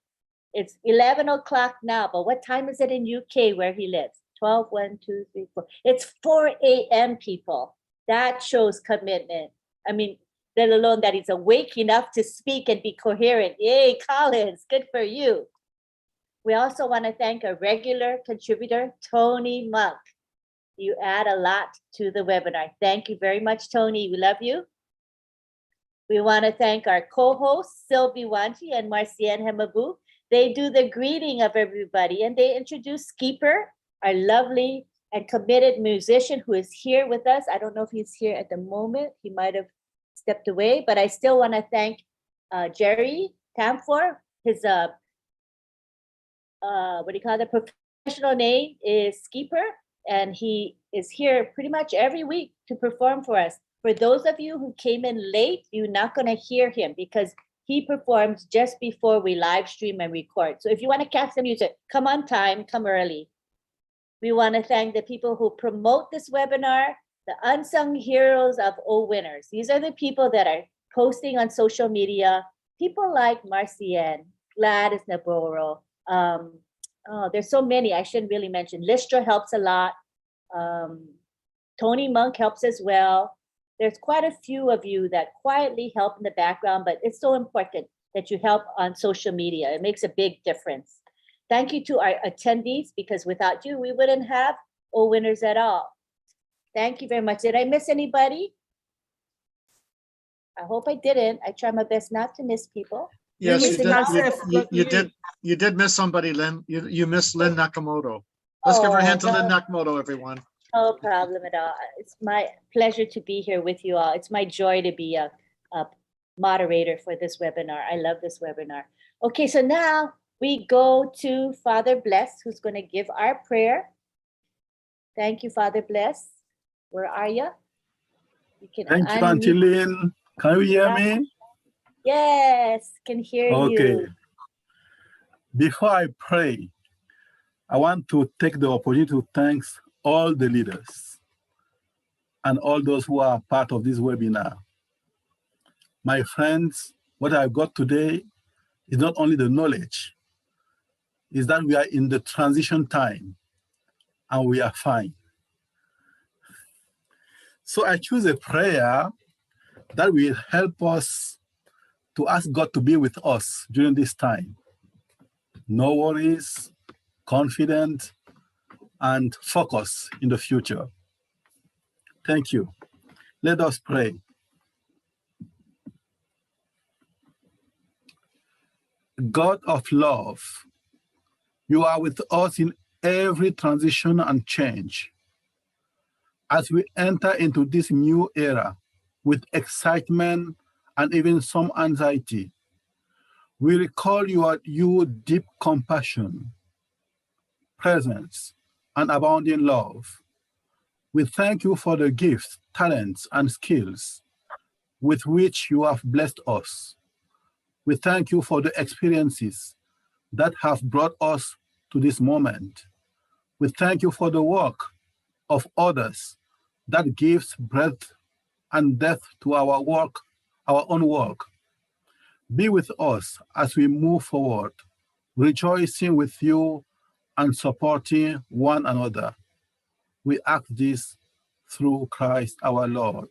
it's 11 o'clock now, but what time is it in UK where he lives? 12, 1, 2, 3, 4. It's 4 a.m. people. That shows commitment. I mean, let alone that he's awake enough to speak and be coherent. Yay, Collins, good for you. We also want to thank a regular contributor, Tony Monk. You add a lot to the webinar. Thank you very much, Tony. We love you. We want to thank our co-hosts, Sylvie Wanji and Marcienne Hemabu. They do the greeting of everybody, and they introduce Skeeper, our lovely and committed musician who is here with us. I don't know if he's here at the moment. He might have stepped away, but I still want to thank Jerry Tamfor. His what do you call it? Professional name is Skeeper, and he is here pretty much every week to perform for us. For those of you who came in late, you're not going to hear him because he performs just before we live stream and record. So if you want to catch the music, come on time, come early. We want to thank the people who promote this webinar, the unsung heroes of OWINNERS. These are the people that are posting on social media. People like Marcienne, Gladys Navarro. There's so many I shouldn't really mention. Listra helps a lot. Tony Monk helps as well. There's quite a few of you that quietly help in the background, but it's so important that you help on social media. It makes a big difference. Thank you to our attendees, because without you, we wouldn't have OWINNERS at all. Thank you very much. Did I miss anybody? I hope I didn't. I try my best not to miss people. Yes, you did miss somebody, Lynn. You missed Lynn Nakamoto. Let's give her a hand to Lynn Nakamoto, everyone. No problem at all. It's my pleasure to be here with you all. It's my joy to be a moderator for this webinar. I love this webinar. Okay, so now we go to Father Bless, who's going to give our prayer. Thank you, Father Bless. Where are you? Thank you, Auntie Lynn. Can you hear me? Yes, can hear you. Okay. Before I pray, I want to take the opportunity to thank all the leaders and all those who are part of this webinar. My friends, what I got today is not only the knowledge, is that we are in the transition time and we are fine. So I choose a prayer that will help us to ask God to be with us during this time. No worries, confident, and focus in the future. Thank you. Let us pray. God of love, You are with us in every transition and change. As we enter into this new era with excitement and even some anxiety, we recall your deep compassion, presence, and abounding love. We thank you for the gifts, talents, and skills with which you have blessed us. We thank you for the experiences that have brought us to this moment. We thank you for the work of others that gives breath and depth to our work, our own work. Be with us as we move forward, rejoicing with you and supporting one another. We ask this through Christ our Lord.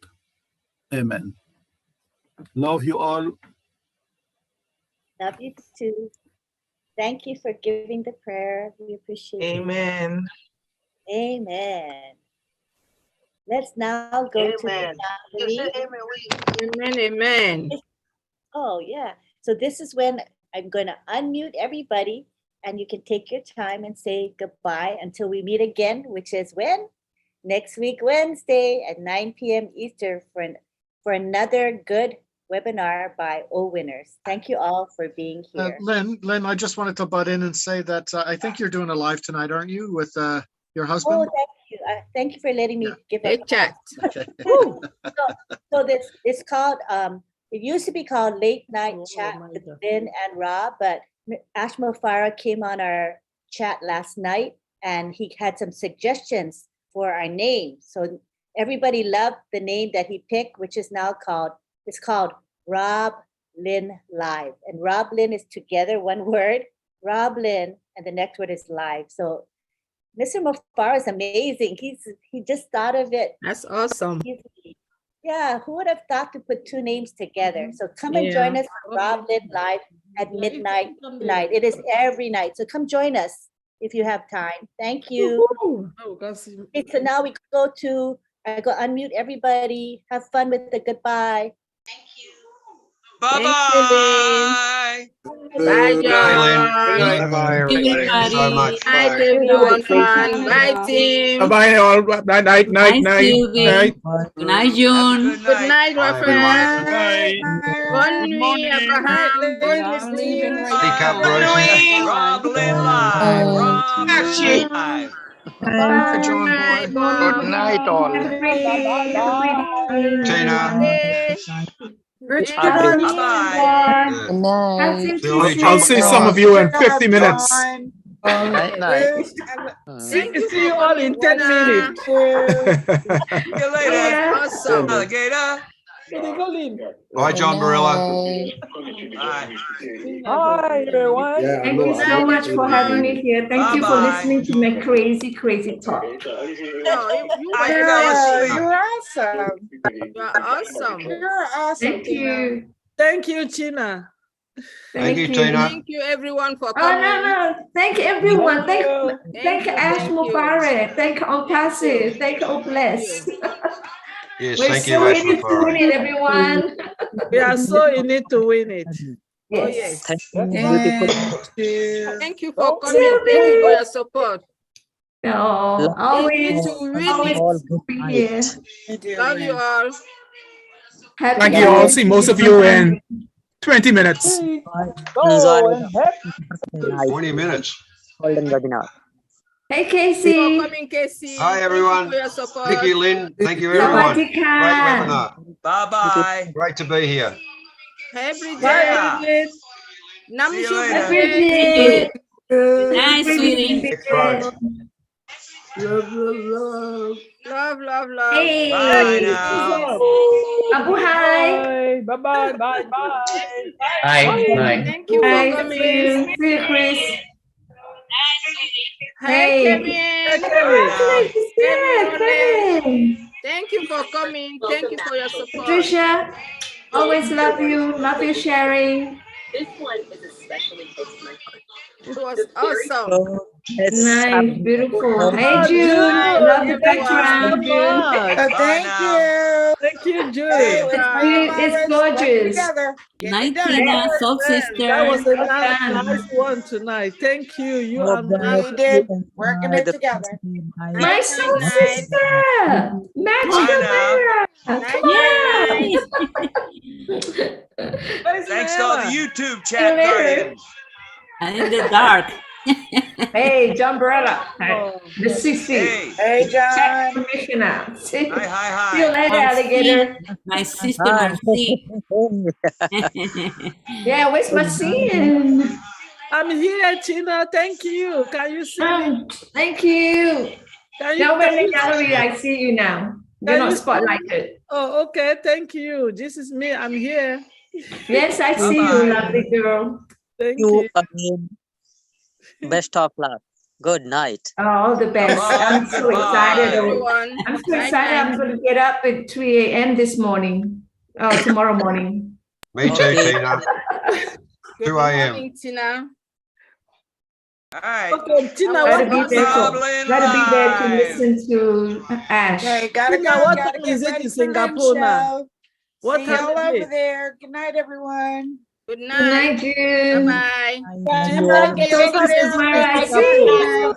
Amen. Love you all. Love you too. Thank you for giving the prayer. We appreciate it. Amen. Amen. Let's now go to the family. Amen. Amen. Oh, yeah. So this is when I'm going to unmute everybody and you can take your time and say goodbye until we meet again, which is when? Next week, Wednesday at 9 p.m. Eastern for another good webinar by OWINNERS. Thank you all for being here. Lynn, I just wanted to butt in and say that I think you're doing a live tonight, aren't you, with your husband? Oh, thank you. Thank you for letting me give a chat. Okay. So this is called, it used to be called Late Night Chat with Lynn and Rob, but Ashmo Farah came on our chat last night and he had some suggestions for our name. So everybody loved the name that he picked, which is now called, it's called Rob Lynn Live. And Rob Lynn is together, one word, Rob Lynn, and the next word is live. So Mr. Mufar is amazing. He just thought of it. That's awesome. Yeah, who would have thought to put two names together? So come and join us for Rob Lynn Live at midnight tonight. It is every night. So come join us if you have time. Thank you. Okay, so now we go to, I go unmute everybody. Have fun with the goodbye. Thank you. Bye-bye. Bye, John. Bye-bye, everybody. Thank you so much. Night, everyone. Bye, team. Bye all. Night, night, night, night. Good night, June. Good night, my friend. Bye. Bonne nuit, Abraham. Speak up, Rosie. Rob Lynn Live. Rob Lynn Live. Bye, John boy. Good night, all. Tina. Bye-bye. Good night. I'll see some of you in 50 minutes. Night, night. See you all in 10 minutes. See you later. Awesome. Alligator. Bye, John Barilla. Bye. Hi, everyone. Yeah, Thank you so much for having me here. Thank you for Bye-bye. listening to my crazy talk. I fell asleep. You're awesome. You're awesome. You're awesome. Thank you. Thank you, Tina. Thank you, Tina. Thank you, everyone, for Oh, coming. no. Thank everyone. Thank Thank you. Ash Thank you. Mubarak. Thank ONPASSIVE. Thank OBLESS. Yes, We're thank you, so Ash in it to win it, everyone. We are so in it to win it. Oh, Yes. yes. Thank Thank you for coming. Thank you for your support. No, always be here. Love you all. Happy Thank you. I'll see most of you in 20 minutes. Go and happy 20 minutes. Hey, For Casey. coming, Casey. Hi, everyone. Thank you for your support. Thank you, Lynn. Thank you, everyone. Great Sawadika. webinar. Bye-bye. Great to be here. Every Yeah. day. See you Namaste. later. Bridget. Night, sweetie. Thanks, Rose. Love. Hey. Bye now. Abu, hi. Bye. Bye. Thank you for Hi. coming. See you, Chris. Hey, Hey. Kevin. Nice to see you, Kevin. Thank you for coming. Thank you for your support. Patricia, always love you. Love you, sharing. It was awesome. Nice, beautiful. Hey, June. Love the background, June. Bye now. Thank you, Julie. It's gorgeous. Night, Tina, Soul That was Sister. a nice one tonight. Thank you. You and You did working it together. My soul sister, magical Bye now. mirror. Yay! Thanks to all the YouTube See you chat later. guardians. And in the dark. Hey, John Barella, the CC, Hey, Hey, Chat John. Commissioner. See hi, you hi. later, alligator. My sister, Marcy. Yeah, where's my scene? I'm here, Tina. Thank you. Can you see me? Thank you. Can you, Now we're in the you- gallery. I see you now. You're Can not you see me? spotlighted. Oh, okay. Thank you. This is me. I'm here. Yes, I see you, Bye-bye. lovely girl. Thank you. Again. Best of luck. Good night. Oh, all the best. I'm so excited. Everyone. I'm so excited. I'm going to get up at 3 a.m. this morning. Oh, tomorrow morning. Me too, Tina. Good 2 a.m. morning, Tina. All right. Okay, Tina, Gotta what be there time? to listen to Ash. Okay, gotta Tina, go. what Gotta time get is it ready in for lunch, Singapore now? show. What See time y'all is over it? there. Good night, everyone. Good Good night. night, June. Bye-bye. Yeah, Tina, gotta get tell ready us for it's Mara, midnight. Singapore.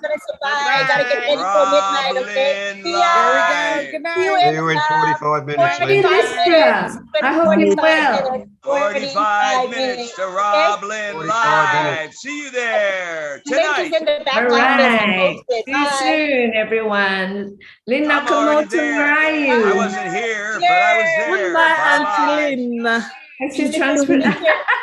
Gotta get ready for midnight, okay? Roblin See ya. live. Good See night. you in 45 minutes, Hey, Lynn. 45 minutes. Lisa. I hope you're well. 45 minutes to Roblin 45 minutes. live. See you there Link tonight. is in the back All office. I right. posted. See you Bye. soon, everyone. Lynn I'm already Nakamoto, there. where are I you? wasn't here, but I was there. Goodbye, Auntie Bye-bye. Lynn. I should transfer.